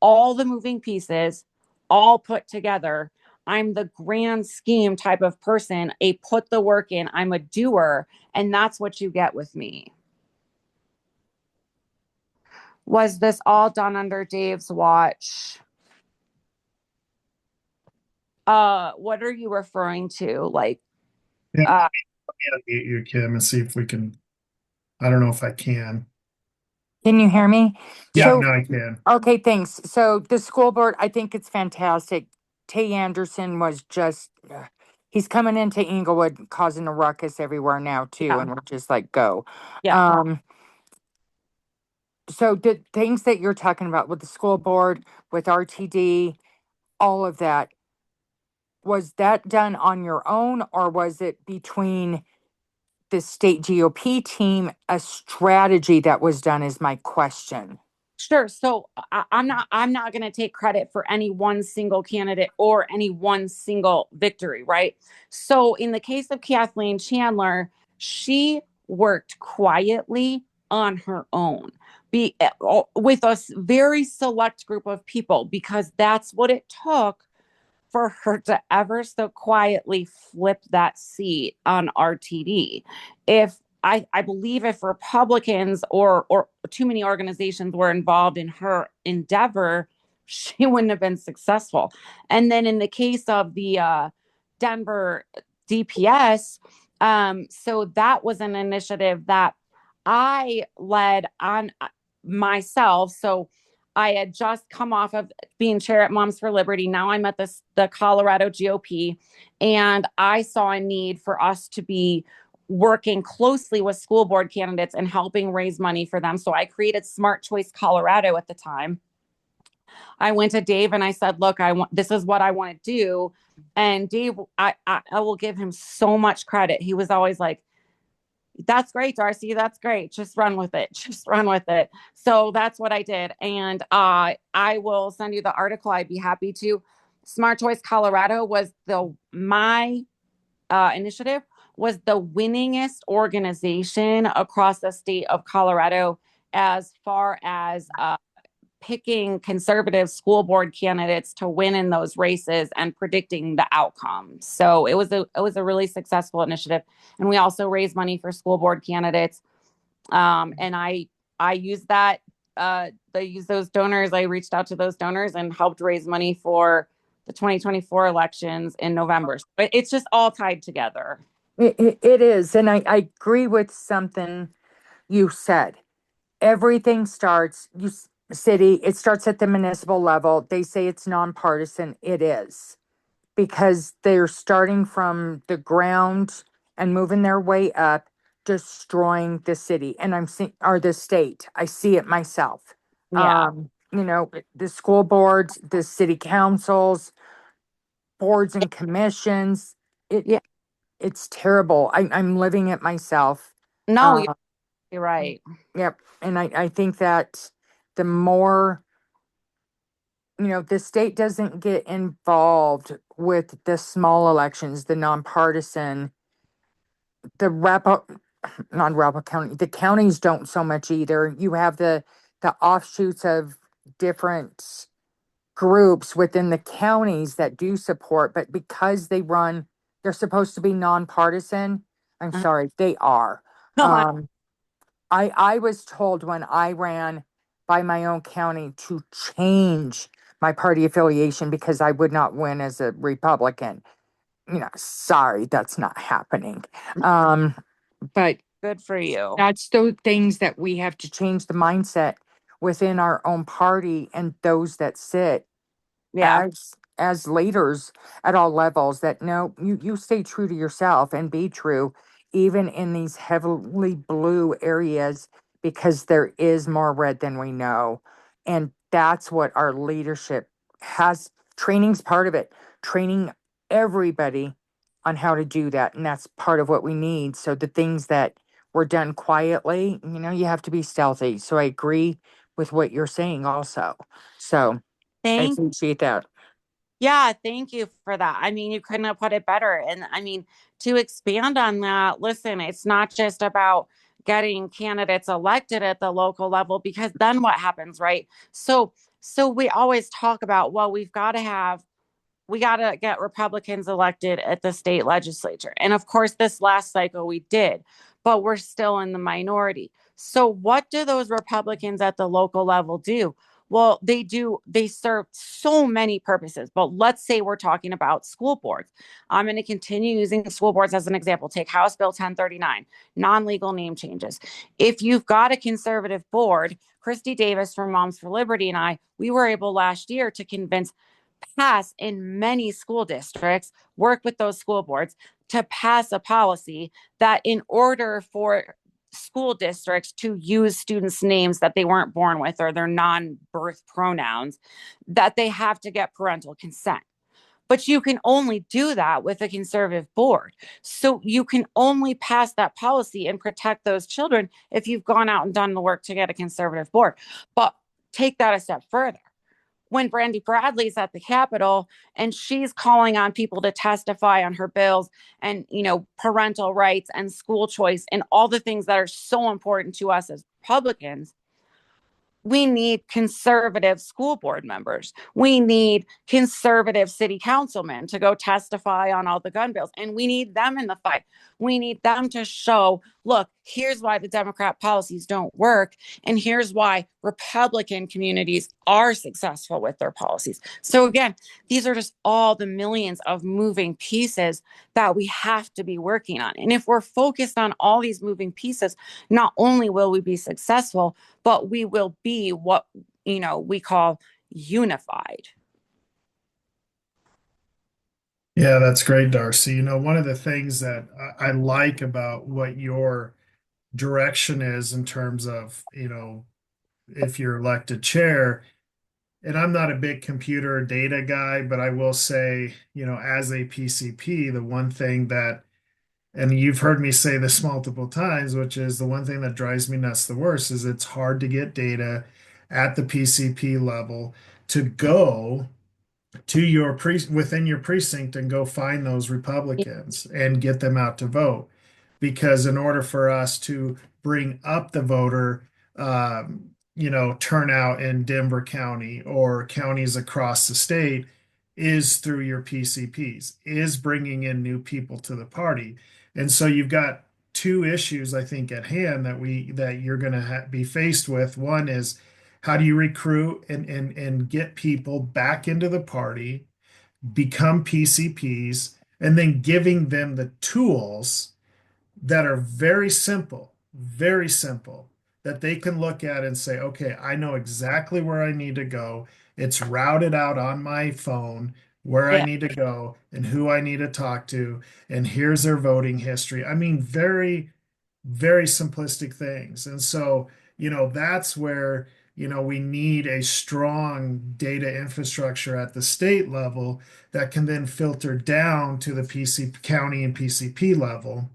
all the moving pieces all put together. I'm the grand scheme type of person, a put the work in, I'm a doer, and that's what you get with me. Was this all done under Dave's watch? What are you referring to? Like, Yeah, unmute you, Kim, and see if we can. I don't know if I can. Can you hear me? Yeah, So, no, I can. okay, thanks. So the school board, I think it's fantastic. Tay Anderson was just, he's coming into Inglewood causing a ruckus everywhere now too. Yeah. And we're just like, go. Yeah. So the things that you're talking about with the school board, with RTD, all of that, was that done on your own or was it between the state GOP team, a strategy that was done is my question. Sure. So I'm not going to take credit for any one single candidate or any one single victory, right? So in the case of Kathleen Chandler, she worked quietly on her own, with a very select group of people, because that's what it took for her to ever so quietly flip that seat on RTD. If I believe if Republicans or too many organizations were involved in her endeavor, she wouldn't have been successful. And then in the case of the Denver DPS, so that was an initiative that I led on myself. So I had just come off of being chair at Moms for Liberty. Now I'm at the Colorado GOP, and I saw a need for us to be working closely with school board candidates and helping raise money for them. So I created Smart Choice Colorado at the time. I went to Dave and I said, "Look, this is what I want to do." And Dave, I will give him so much credit. He was always like, "That's great, Darcy. That's great. Just run with it. Just run with it." So that's what I did. And I will send you the article. I'd be happy to. Smart Choice Colorado was my initiative was the winningest organization across the state of Colorado as far as picking conservative school board candidates to win in those races and predicting the outcome. So it was a really successful initiative, and we also raised money for school board candidates. And I used that. They used those donors. I reached out to those donors and helped raise money for the 2024 elections in November. But it's just all tied together. It is. And I agree with something you said. Everything starts, it starts at the municipal level. They say it's nonpartisan. It is because they're starting from the ground and moving their way up, destroying the city. And I'm seeing, or the state. I see it myself. Yeah. The school boards, the city councils, boards and commissions. Yeah. It's terrible. I'm living it myself. No, Uh, you're right. yep. And I think that the more, the state doesn't get involved with the small elections, the nonpartisan, the not Arapahoe County, the counties don't so much either. You have the offshoots of different groups within the counties that do support, but because they're supposed to be nonpartisan. I'm Uh-huh. sorry, they are. Um, I was told when I ran by my own county to change my party affiliation because I would not win as a Republican. Sorry, that's not happening. Um, but Good for you. that's the things that we have to change the mindset within our own party and those that sit Yeah. as leaders at all levels, that no, you stay true to yourself and be true even in these heavily blue areas, because there is more red than we know. And that's what our leadership has. Training's part of it, training everybody on how to do that, and that's part of what we need. So the things that were done quietly, you have to be stealthy. So I agree with what you're saying also. So I Thank appreciate that. Yeah, thank you for that. I mean, you couldn't have put it better. And I mean, to expand on that, listen, it's not just about getting candidates elected at the local level, because then what happens, right? So we always talk about, well, we got to get Republicans elected at the state legislature. And of course, this last cycle we did, but we're still in the minority. So, what do those Republicans at the local level do? Well, they serve so many purposes. But let's say we're talking about school boards. I'm going to continue using school boards as an example. Take House Bill 1039, non legal name changes. If you've got a conservative board, Christy Davis from Moms for Liberty and we were able last year to pass in many school districts, work with those school boards to pass a policy that, in order for school districts to use students' names that they weren't born with or their non-birth pronouns, that they have to get parental consent. But you can only do that with a conservative board. So you can only pass that policy and protect those children if you've gone out and done the work to get a conservative board. But take that a step further. When Brandy Bradley's at the Capitol and she's calling on people to testify on her bills and, parental rights and school choice and all the things that are so important to us as Republicans, we need conservative school board members. We need conservative city councilmen to go testify on all the gun bills. And we need them in the fight. We need them to show, look, here's why the Democrat policies don't work. And here's why Republican communities are successful with their policies. So again, these are just all the millions of moving pieces that we have to be working on. And if we're focused on all these moving pieces, not only will we be successful, but we will be what, we call unified. Yeah, that's great, Darcy. One of the things that I like about what your direction is in terms of, if you're elected chair, and I'm not a big computer data guy, but I will say, as a PCP, the one thing that, and you've heard me say this multiple times, which is the one thing that drives me nuts the worst is it's hard to get data at the PCP level to go to within your precinct and go find those Republicans and get them out to vote. Because in order for us to bring up the voter, turnout in Denver County or counties across the state is through your PCPs, is bringing in new people to the party. And so you've got two issues, I think, at hand that you're going to be faced with. One is how do you recruit and get people back into the party, become PCPs, and then giving them the tools that are very simple, that they can look at and say, okay, I know exactly where I need to go. It's routed out on my phone where I Yeah. need to go and who I need to talk to. And here's their voting history. I mean, very, very simplistic things. And so, that's where, we need a strong data infrastructure at the state level that can then filter down to the county and PCP level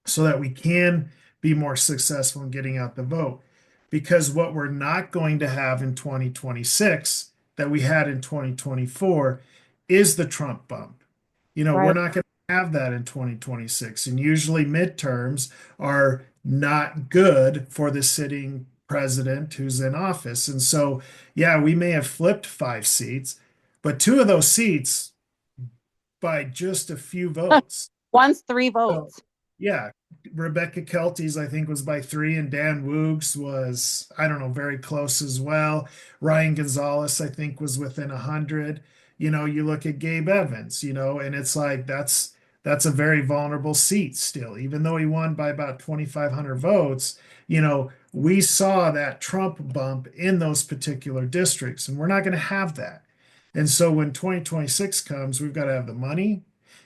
so that we can be more successful in getting out the vote. Because what we're not going to have in 2026 that we had in 2024 is the Trump bump. We're Right. not going to have that in 2026. And usually midterms are not good for the sitting president who's in office. And so, yeah, we may have flipped 5 seats, but 2 of those seats by just a few votes. One's 3 So, votes. yeah, Rebecca Kelty's, I think, was by 3, and Dan Woog's was, I don't know, very close as well. Ryan Gonzalez, I think, was within 100. You look at Gabe Evans, and it's like that's a very vulnerable seat still, even though he won by about 2,500 votes. We saw that Trump bump in those particular districts, and we're not going to have that. And so when 2026 comes, we've got to have the money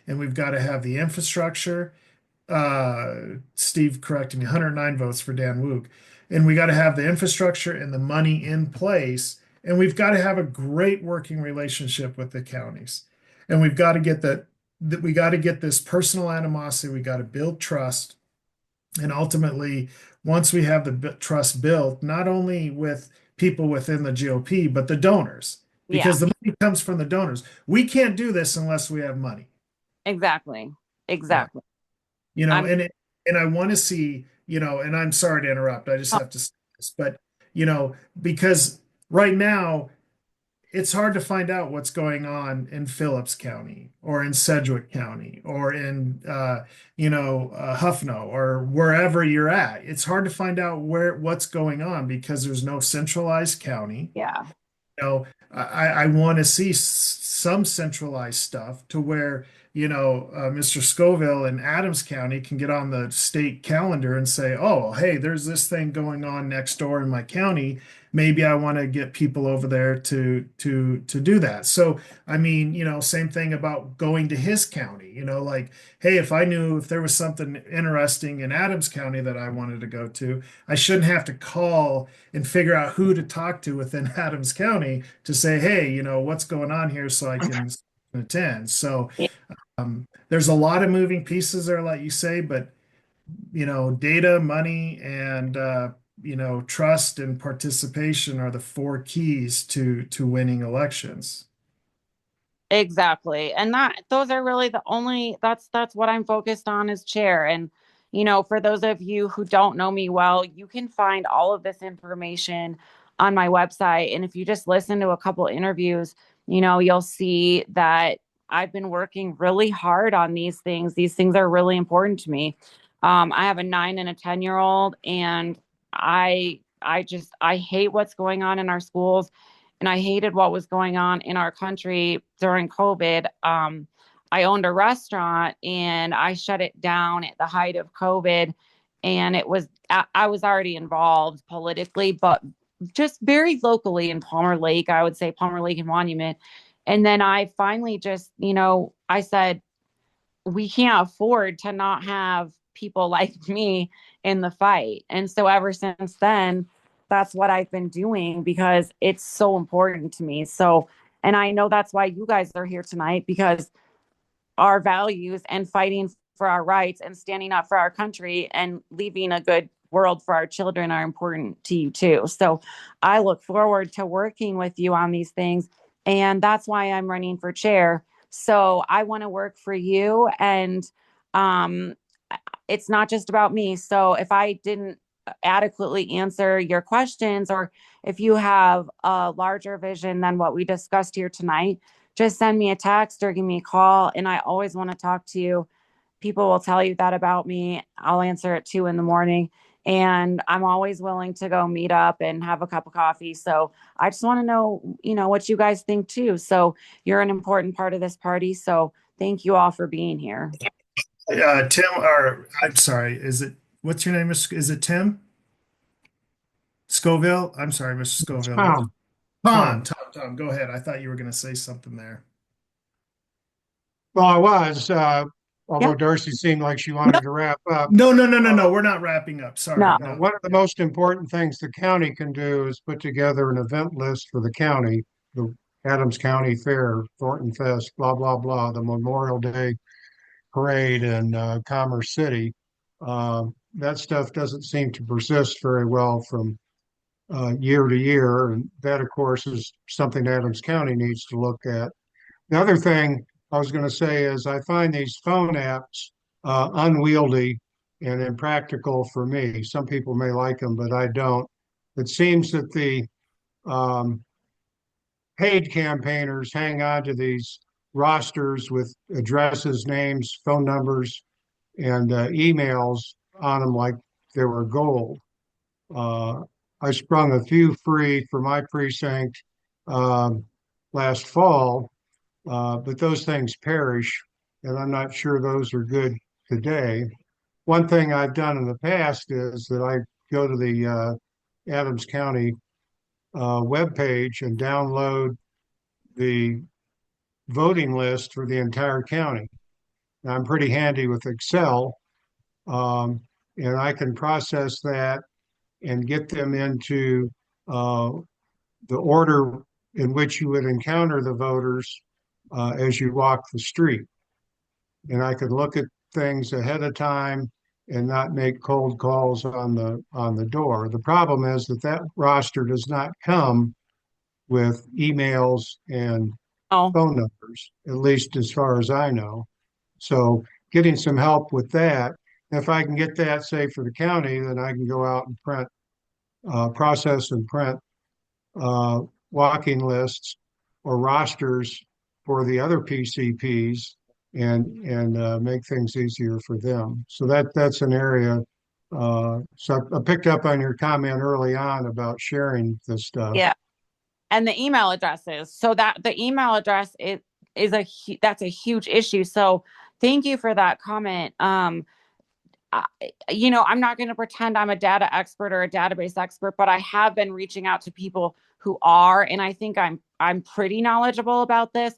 and we've got to have the infrastructure. Steve corrected me, 109 votes for Dan Woog. And we got to have the infrastructure and the money in place. And we've got to have a great working relationship with the counties. And we've got to get we got to get this personal animosity. We got to build trust. And ultimately, once we have the trust built, not only with people within the GOP, but the donors, Yeah, because the money comes from the donors. We can't do this unless we have money. exactly. Yeah. Exactly. And I want to see, and I'm sorry to interrupt. I just have to say this, but because right now it's hard to find out what's going on in Phillips County or in Sedgwick County or in Huffno or wherever you're at. It's hard to find out what's going on because there's no centralized county. Yeah. I want to see some centralized stuff to where, Mr. Scoville in Adams County can get on the state calendar and say, oh, hey, there's this thing going on next door in my county. maybe I want to get people over there to do that. So I mean, same thing about going to his county, like, hey, if I knew if there was something interesting in Adams County that I wanted to go to, I shouldn't have to call and figure out who to talk to within Adams County to say, hey, what's going on here so I can attend. So there's a lot of moving pieces there, like you say, but data, money, and trust and participation are the four keys to winning elections. Exactly. And those are really the only that's what I'm focused on as chair. And for those of you who don't know me well, you can find all of this information on my website. And if you just listen to a couple interviews, you'll see that I've been working really hard on these things. These things are really important to me. I have a 9 and a 10-year-old, and I hate what's going on in our schools, and I hated what was going on in our country during COVID. I owned a restaurant and I shut it down at the height of COVID. And I was already involved politically, but just very locally in Palmer Lake, I would say Palmer Lake and Monument. And then I finally just, I said, we can't afford to not have people like me in the fight. And so ever since then, that's what I've been doing because it's so important to me. So, and I know that's why you guys are here tonight, because our values and fighting for our rights and standing up for our country and leaving a good world for our children are important to you too. So I look forward to working with you on these things. And that's why I'm running for chair. So I want to work for you. And um, it's not just about me. So if I didn't adequately answer your questions, or if you have a larger vision than what we discussed here tonight, just send me a text or give me a call. And I always want to talk to you. People will tell you that about me. I'll answer at 2 a.m. And I'm always willing to go meet up and have a cup of coffee. So I just want to know, what you guys think too. So you're an important part of this party. So thank you all for being here. Tim, or I'm sorry, what's your name? Is it Tim Scoville? I'm sorry, Mr. Scoville. Tom, Tom, go ahead. I thought you were going to say something there. well, I was, although Yeah. Darcy seemed like she wanted to wrap up. No. We're not wrapping up. Sorry. No. No. One of the most important things the county can do is put together an event list for the county, the Adams County Fair, Thornton Fest, blah, blah, blah, the Memorial Day Parade in Commerce City. That stuff doesn't seem to persist very well from year to year. And that, of course, is something Adams County needs to look at. The other thing I was going to say is I find these phone apps unwieldy and impractical for me. Some people may like them, but I don't. It seems that the um, paid campaigners hang on to these rosters with addresses, names, phone numbers, and emails on them like they were gold. Uh, I sprung a few free for my precinct um, last fall, but those things perish, and I'm not sure those are good today. One thing I've done in the past is that I go to the Adams County webpage and download the voting list for the entire county. Now, I'm pretty handy with Excel, um, and I can process that and get them into uh, the order in which you would encounter the voters as you walk the street. And I could look at things ahead of time and not make cold calls on the door. The problem is that that roster does not come with emails and Oh, phone numbers, at least as far as I know. So getting some help with that. If I can get that, say, for the county, then I can go out and process and print uh, walking lists or rosters for the other PCPs and make things easier for them. So that's an area. So I picked up on your comment early on about sharing this stuff. yeah. And the email addresses. So that the email address that's a huge issue. So thank you for that comment. I'm not going to pretend I'm a data expert or a database expert, but I have been reaching out to people who are, and I think I'm pretty knowledgeable about this.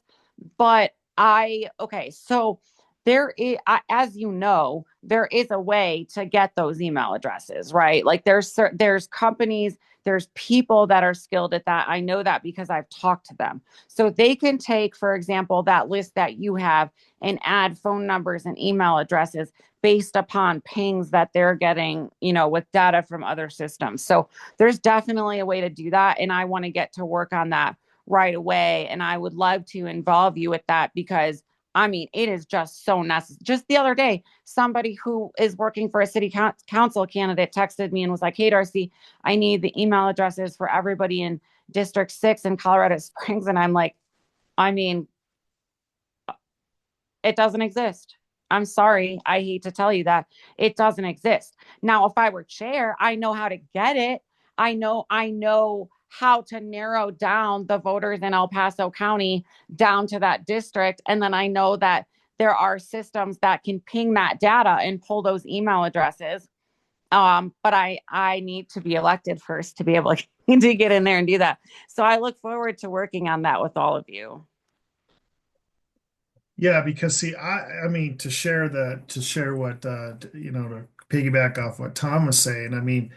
But okay, so there is, as you know, there is a way to get those email addresses, right? Like there's companies, there's people that are skilled at that. I know that because I've talked to them. So they can take, for example, that list that you have and add phone numbers and email addresses based upon pings that they're getting, with data from other systems. So there's definitely a way to do that. And I want to get to work on that right away. And I would love to involve you with that because it is just so necessary. Just the other day, somebody who is working for a city council candidate texted me and was like, "Hey, Darcy, I need the email addresses for everybody in District 6 in Colorado Springs." And I'm like, it doesn't exist. I'm sorry. I hate to tell you that it doesn't exist. Now, if I were chair, I know how to get it. I know how to narrow down the voters in El Paso County down to that district. And then I know that there are systems that can ping that data and pull those email addresses. But I need to be elected first to be able to get in there and do that. So I look forward to working on that with all of you. Yeah, because see, to share what to piggyback off what Tom was saying.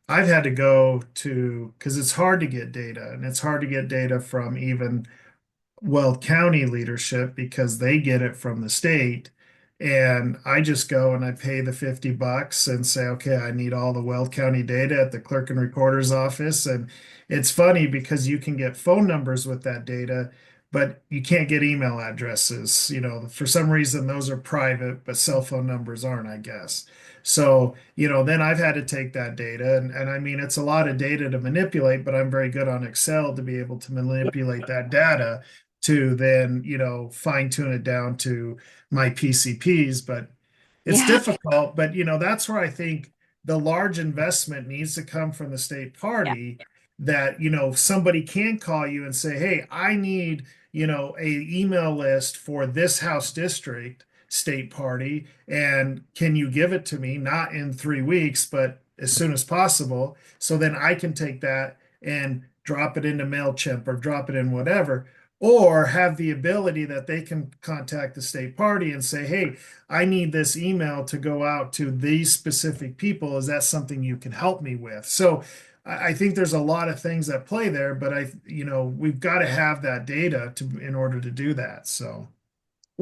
I've had to go to because it's hard to get data, and it's hard to get data from even Weld County leadership because they get it from the state. And I just go and I pay the $50 and say, okay, I need all the Weld County data at the clerk and recorder's office. And it's funny because you can get phone numbers with that data, but you can't get email addresses. For some reason, those are private, but cell phone numbers aren't, I guess. So, then I've had to take that data and it's a lot of data to manipulate, but I'm very good on Excel to be able to manipulate that data to then, fine tune it down to my PCPs. But it's Yeah. difficult. But, that's where I think the large investment needs to come from the state Yeah. party that, somebody can call you and say, hey, I need, a email list for this House district state party. And can you give it to me? Not in 3 weeks, but as soon as possible. So then I can take that and drop it into MailChimp or drop it in whatever, or have the ability that they can contact the state party and say, hey, I need this email to go out to these specific people. Is that something you can help me with? So I think there's a lot of things that play there, but we've got to have that data in order to do that. So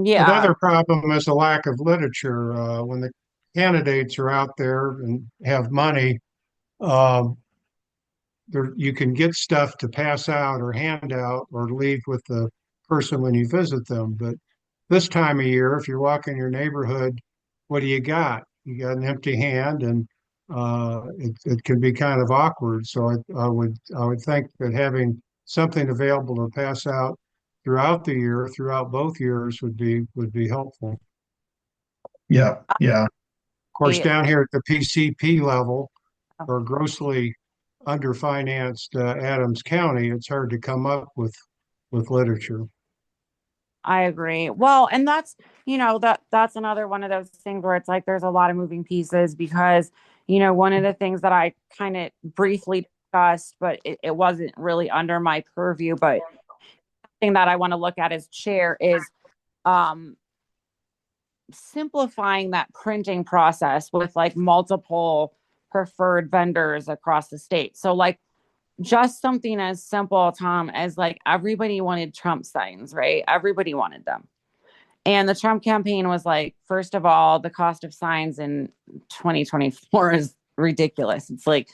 Yeah. Another problem is the lack of literature. When the candidates are out there and have money, um, you can get stuff to pass out or hand out or leave with the person when you visit them. But this time of year, if you're walking your neighborhood, what do you got? You got an empty hand, and it can be kind of awkward. So I would think that having something available to pass out throughout the year, throughout both years, would be helpful. Of yeah, yeah. course, down here at the PCP level, or grossly underfinanced Adams County, it's hard to come up with literature. I agree. Well, and that's another one of those things where it's like there's a lot of moving pieces because, one of the things that I kind of briefly discussed, but it wasn't really under my purview, but thing that I want to look at as chair is um simplifying that printing process with like multiple preferred vendors across the state. So like just something as simple, Tom, as like everybody wanted Trump signs, right? Everybody wanted them. And the Trump campaign was like, first of all, the cost of signs in 2024 is ridiculous. It's like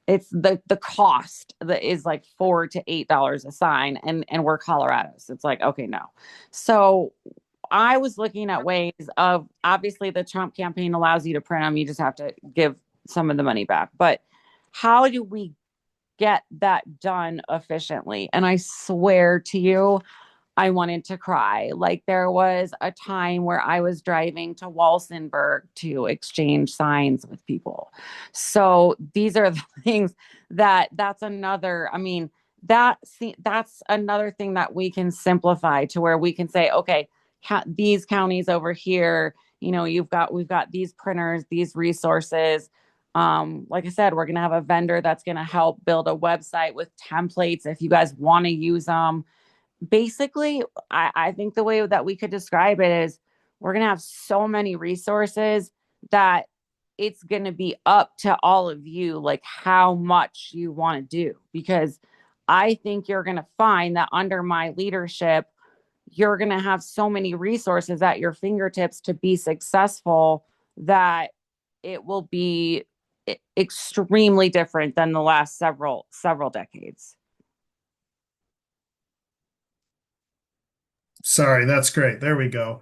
it's the cost that is like $4 to $8 a sign, and we're Colorado. So it's like, okay, no. So I was looking at ways of obviously the Trump campaign allows you to print them. You just have to give some of the money back. But how do we get that done efficiently? And I swear to you, I wanted to cry. Like there was a time where I was driving to Walsenburg to exchange signs with people. So these are the things that's another, that's another thing that we can simplify to where we can say, okay, these counties over here, we've got these printers, these resources. Like I said, we're going to have a vendor that's going to help build a website with templates if you guys want to use them. Basically, I think the way that we could describe it is we're going to have so many resources that it's going to be up to all of you, like how much you want to do. Because I think you're going to find that under my leadership, you're going to have so many resources at your fingertips to be successful that it will be extremely different than the last several decades. Sorry, that's great. There we go.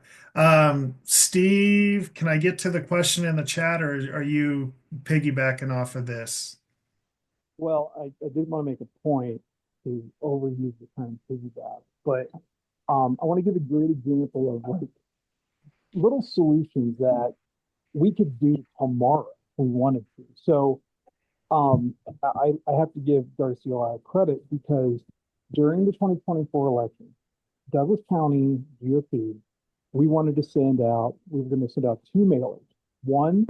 Steve, can I get to the question in the chat, or are you piggybacking off of this? Well, I did want to make a point to overuse the term piggyback, but I want to give a great example of like little solutions that we could do tomorrow if we wanted to. So I have to give Darcy a lot of credit because during the 2024 election, Douglas County GOP, we were going to send out two mailers. One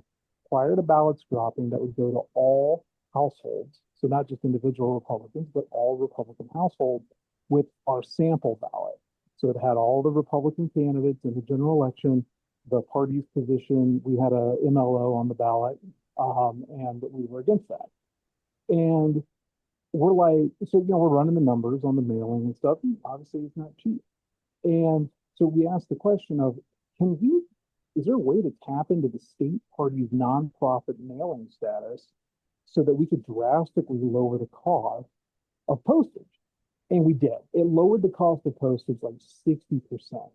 prior to ballots dropping that would go to all households, so not just individual Republicans, but all Republican households with our sample ballot. So it had all the Republican candidates in the general election, the party's position. We had a MLO on the ballot, and we were against that. And we're like, so, we're running the numbers on the mailing and stuff. And obviously, it's not cheap. And so we asked the question of, is there a way to tap into the state party's nonprofit mailing status so that we could drastically lower the cost of postage? And we did. It lowered the cost of postage like 60%.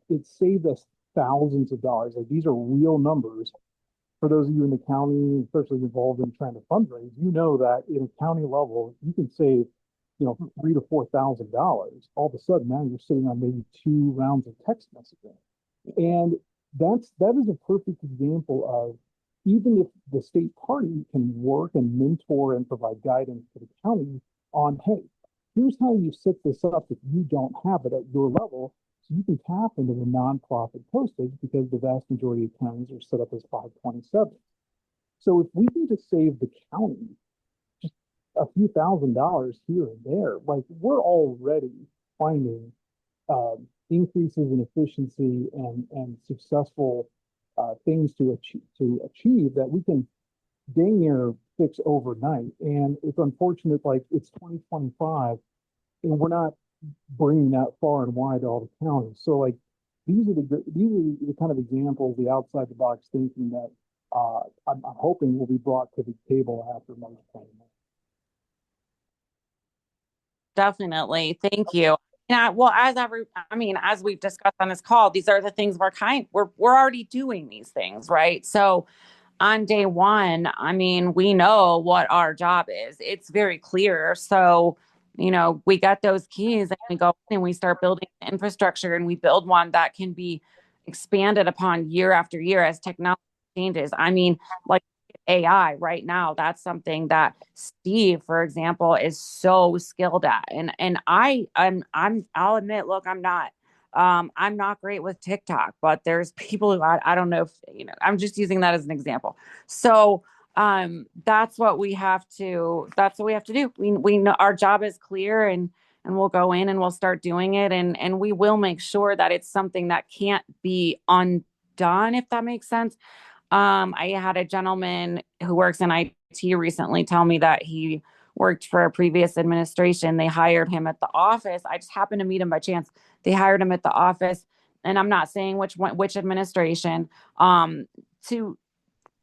It saved us thousands of dollars. Like, these are real numbers. For those of you in the county, especially involved in trying to fundraise, that in a county level, you can save, $3,000 to $4,000. All of a sudden, now you're sitting on maybe 2 rounds of text messaging, and that is a perfect example of, even if the state party can work and mentor and provide guidance to the county on, hey, here's how you set this up if you don't have it at your level. So you can tap into the nonprofit postage because the vast majority of counties are set up as 527. So if we can just save the county just a few $1,000s here and there, like, we're already finding increases in efficiency and successful things to achieve that we can dang near fix overnight. And it's unfortunate, like, it's 2025 and we're not bringing that far and wide to all the counties. So, like, these are the kind of examples, the outside the box thinking that I'm hoping will be brought to the table after March 29th. Definitely. Thank you. Well, as we've discussed on this call, these are the things we're already doing these things, right? So on day one, we know what our job is. It's very clear. So, we got those keys and we go and we start building infrastructure, and we build one that can be expanded upon year after year as technology changes. Like AI right now, that's something that Steve, for example, is so skilled at. And I'll admit, look, I'm not great with TikTok, but there's people who I don't know if, I'm just using that as an example. So that's what we have to do. We know our job is clear, and we'll go in and we'll start doing it, and we will make sure that it's something that can't be undone, if that makes sense. I had a gentleman who works in IT recently tell me that he worked for a previous administration. They hired him at the office. I just happened to meet him by chance. They hired him at the office, and I'm not saying which administration, to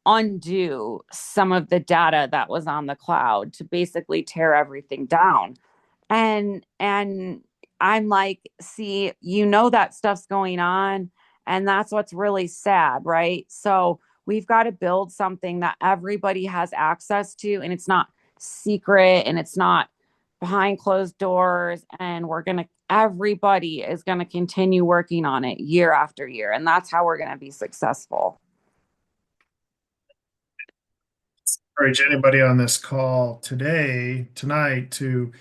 undo some of the data that was on the cloud, to basically tear everything down. And I'm like, see, that stuff's going on, and that's what's really sad, right? So we've got to build something that everybody has access to, and it's not secret, and it's not behind closed doors, and everybody is going to continue working on it year after year, and that's how we're going to be successful. Encourage anybody on this call tonight to,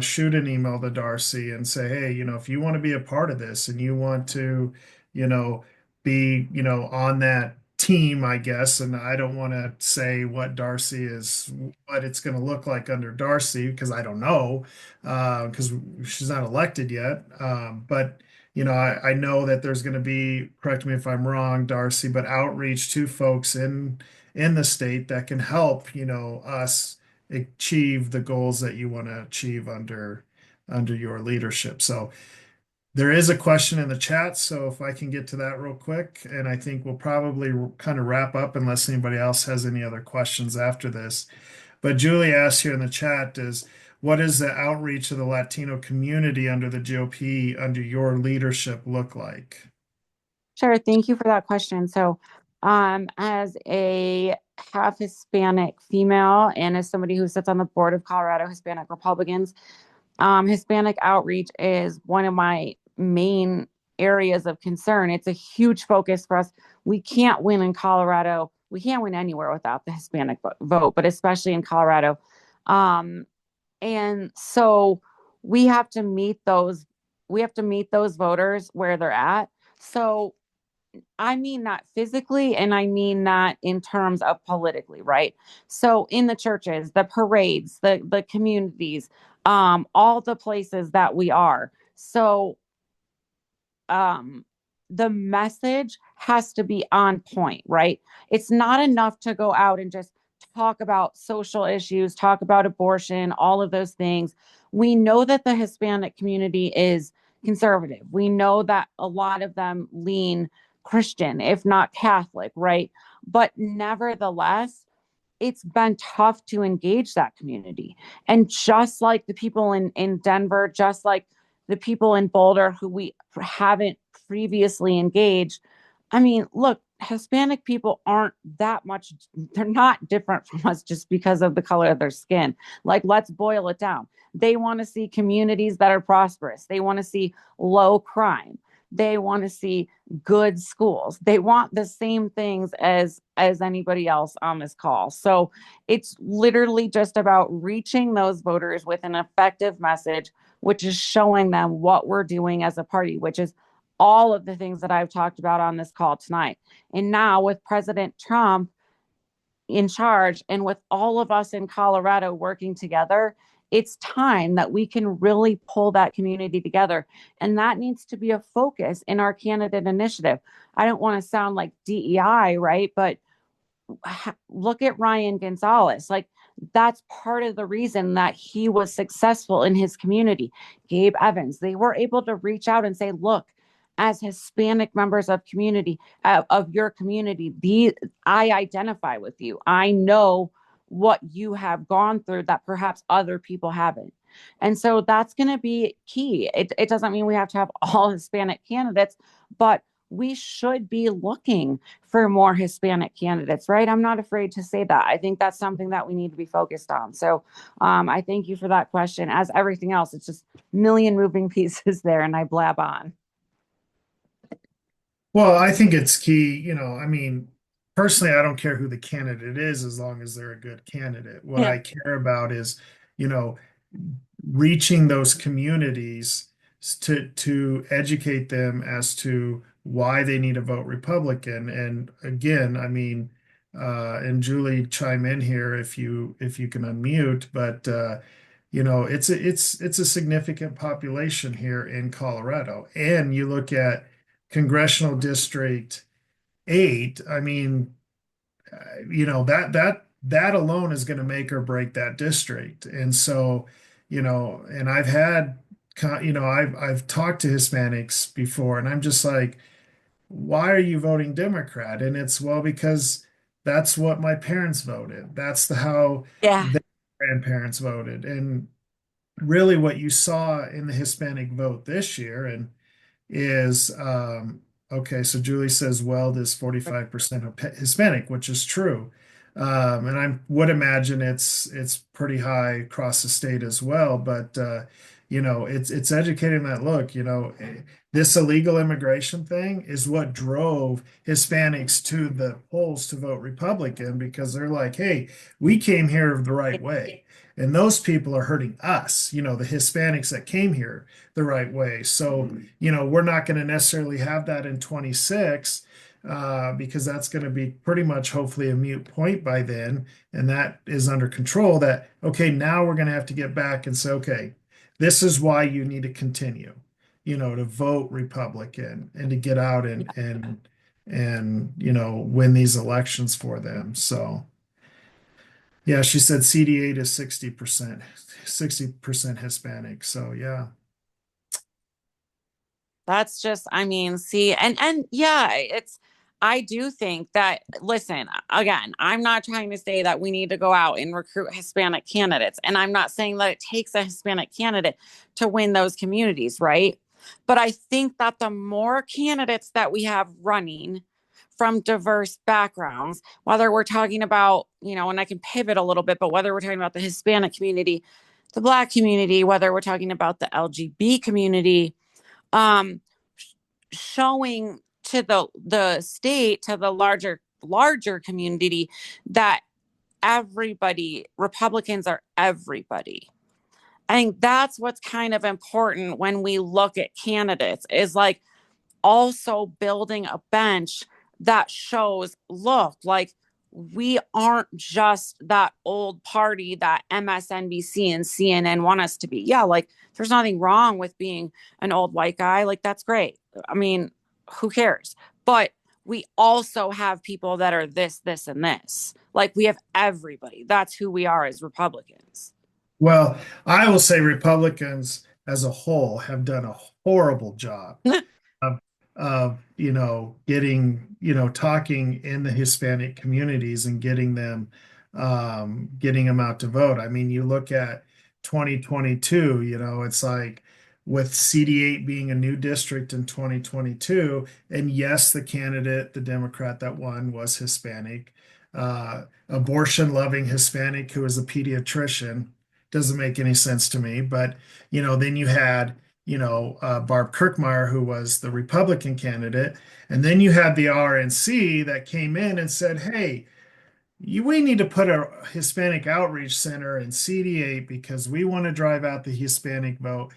shoot an email to Darcy and say, hey, if you want to be a part of this and you want to, be, on that team, I guess, and I don't want to say what Darcy is, what it's going to look like under Darcy, because I don't know, because she's not elected yet. But I know that there's going to be, correct me if I'm wrong, Darcy, but outreach to folks in the state that can help, us achieve the goals that you want to achieve under your leadership. So there is a question in the chat, so if I can get to that real quick, and I think we'll probably kind of wrap up unless anybody else has any other questions after this. But Julie asked here in the chat is, what is the outreach of the Latino community under the GOP under your leadership look like? Sure. Thank you for that question. So, as a half Hispanic female and as somebody who sits on the board of Colorado Hispanic Republicans, Hispanic outreach is one of my main areas of concern. It's a huge focus for us. We can't win in Colorado. We can't win anywhere without the Hispanic vote, but especially in Colorado. And so we have to meet those. We have to meet those voters where they're at. So I mean not physically, and I mean not in terms of politically, right? So in the churches, the parades, the communities, all the places that we are. So the message has to be on point, right? It's not enough to go out and just talk about social issues, talk about abortion, all of those things. We know that the Hispanic community is conservative. We know that a lot of them lean Christian, if not Catholic, right? But nevertheless, it's been tough to engage that community. And just like the people in Denver, just like the people in Boulder who we haven't previously engaged, I mean, look, Hispanic people aren't that much, they're not different from us just because of the color of their skin. Like, let's boil it down. They want to see communities that are prosperous. They want to see low crime. They want to see good schools. They want the same things as anybody else on this call. So it's literally just about reaching those voters with an effective message, which is showing them what we're doing as a party, which is all of the things that I've talked about on this call tonight. And now with President Trump in charge and with all of us in Colorado working together, it's time that we can really pull that community together. And that needs to be a focus in our candidate initiative. I don't want to sound like DEI, right? But look at Ryan Gonzalez. Like, that's part of the reason that he was successful in his community. Gabe Evans, they were able to reach out and say, look, as Hispanic members of community, of your community, I identify with you. I know what you have gone through that perhaps other people haven't. And so that's going to be key. It doesn't mean we have to have all Hispanic candidates, but we should be looking for more Hispanic candidates, right? I'm not afraid to say that. I think that's something that we need to be focused on. So I thank you for that question. As everything else, it's just a million moving pieces there, and I blab on. Well, I think it's key, I mean, personally, I don't care who the candidate is as long as they're a good candidate. What I care about is, you know, reaching those communities to educate them as to why they need to vote Republican. And again, I mean, and Julie, chime in here if you can unmute, but it's a significant population here in Colorado. And you look at Congressional District 8, I mean, that alone is going to make or break that district. And so, and I've had, I've talked to Hispanics before, and I'm just like, why are you voting Democrat? And it's, well, because that's what my parents voted. That's how Yeah. their grandparents voted. And really what you saw in the Hispanic vote this year, and is okay, so Julie says Weld is 45% Hispanic, which is true. And I would imagine it's pretty high across the state as well. But it's educating that, look, this illegal immigration thing is what drove Hispanics to the polls to vote Republican, because they're like, hey, we came here the right way. And those people are hurting us, the Hispanics that came here the right way. So, we're not going to necessarily have that in 26. because that's going to be pretty much hopefully a mute point by then. And that is under control that, okay, now we're going to have to get back and say, okay, this is why you need to continue, to vote Republican and to get out and win these elections for them. So yeah, she said CD8 is 60% Hispanic. So yeah. That's just, I mean, see, and yeah, I do think that, listen, again, I'm not trying to say that we need to go out and recruit Hispanic candidates. And I'm not saying that it takes a Hispanic candidate to win those communities, right? But I think that the more candidates that we have running from diverse backgrounds, whether we're talking about, and I can pivot a little bit, but whether we're talking about the Hispanic community, the Black community, whether we're talking about the LGBT community, um, showing to the state, to the larger community, that everybody, Republicans are everybody. I think that's what's kind of important when we look at candidates, is like also building a bench that shows, look, like, we aren't just that old party that MSNBC and CNN want us to be. Yeah, like, there's nothing wrong with being an old white guy. Like, that's great. I mean, who cares? But we also have people that are this, and this. Like, we have everybody. That's who we are as Republicans. Well, I will say Republicans as a whole have done a horrible job of getting, talking in the Hispanic communities and getting them out to vote. I mean, you look at 2022, it's like with CD8 being a new district in 2022, and yes, the Democrat that won was Hispanic, abortion loving Hispanic who was a pediatrician. Doesn't make any sense to me, but then you had Barb Kirkmeyer, who was the Republican candidate. And then you had the RNC that came in and said, hey, we need to put a Hispanic outreach center in CD8 because we want to drive out the Hispanic vote.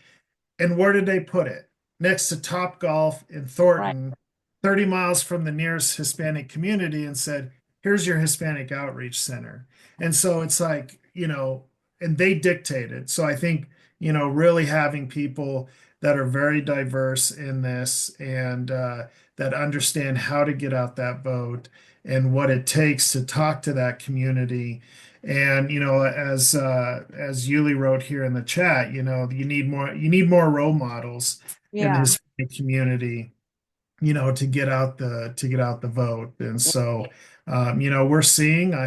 And where did they put it? Next to Top Golf in Right. Thornton, 30 miles from the nearest Hispanic community, and said, here's your Hispanic outreach center. And so it's like, and they dictated. So I think, really having people that are very diverse in this and that understand how to get out that vote and what it takes to talk to that community. And as Yuli wrote here in the chat, you need more role models in the Yeah. Hispanic community, to get out the vote. And so I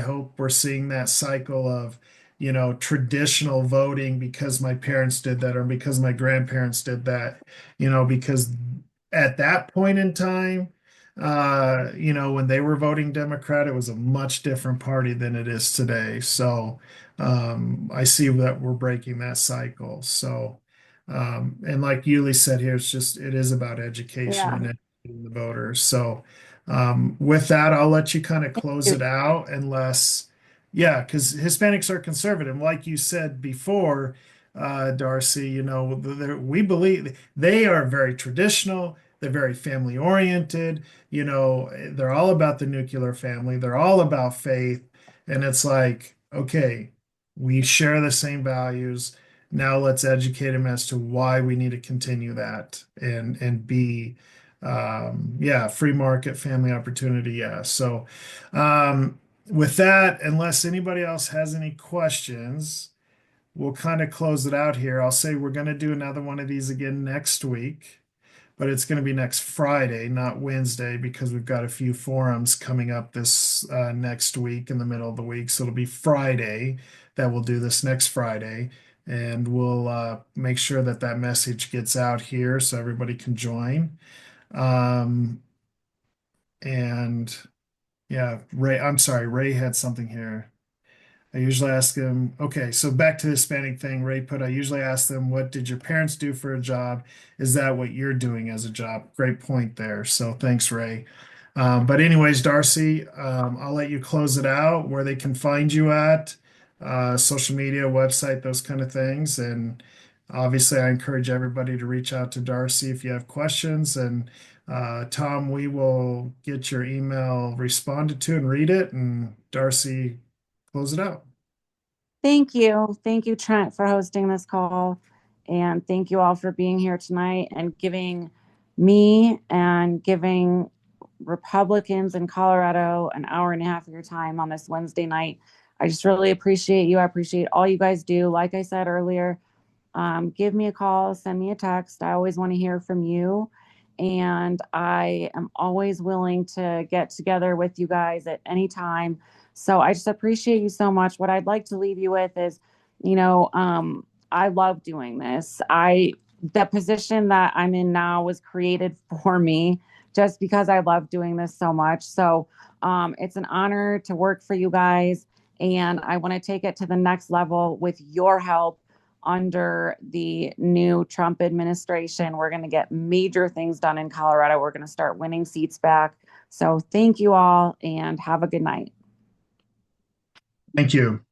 hope we're seeing that cycle of traditional voting because my parents did that or because my grandparents did that, because at that point in time, when they were voting Democrat, it was a much different party than it is today. So I see that we're breaking that cycle. So and like Yuli said here, it is about education Yeah. and educating the voters. So with that, I'll let you kind of close it out unless, yeah, because Hispanics are conservative. Like you said before, Darcy, we believe they are very traditional. They're very family oriented. They're all about the nuclear family. They're all about faith. And it's like, okay, we share the same values. Now let's educate them as to why we need to continue that and be yeah, free market, family opportunity. Yeah. So with that, unless anybody else has any questions, we'll kind of close it out here. I'll say we're going to do another one of these again next week, but it's going to be next Friday, not Wednesday, because we've got a few forums coming up this next week in the middle of the week. So it'll be Friday that we'll do this next Friday. And we'll make sure that that message gets out here so everybody can join. And yeah, I'm sorry, Ray had something here. I usually ask him, okay, so back to the Hispanic thing, Ray put, I usually ask them, what did your parents do for a job? Is that what you're doing as a job? Great point there. So thanks, Ray. But anyways, Darcy, I'll let you close it out where they can find you at, social media, website, those kind of things. And obviously, I encourage everybody to reach out to Darcy if you have questions. And Tom, we will get your email responded to and read it. And Darcy, close it out. Thank you. Thank you, Trent, for hosting this call. And thank you all for being here tonight and giving me and giving Republicans in Colorado an hour and a half of your time on this Wednesday night. I just really appreciate you. I appreciate all you guys do. Like I said earlier, give me a call, send me a text. I always want to hear from you. And I am always willing to get together with you guys at any time. So I just appreciate you so much. What I'd like to leave you with is, I love doing this. The position that I'm in now was created for me just because I love doing this so much. So it's an honor to work for you guys. And I want to take it to the next level with your help under the new Trump administration. We're going to get major things done in Colorado. We're going to start winning seats back. So thank you all and have a good night. Thank you.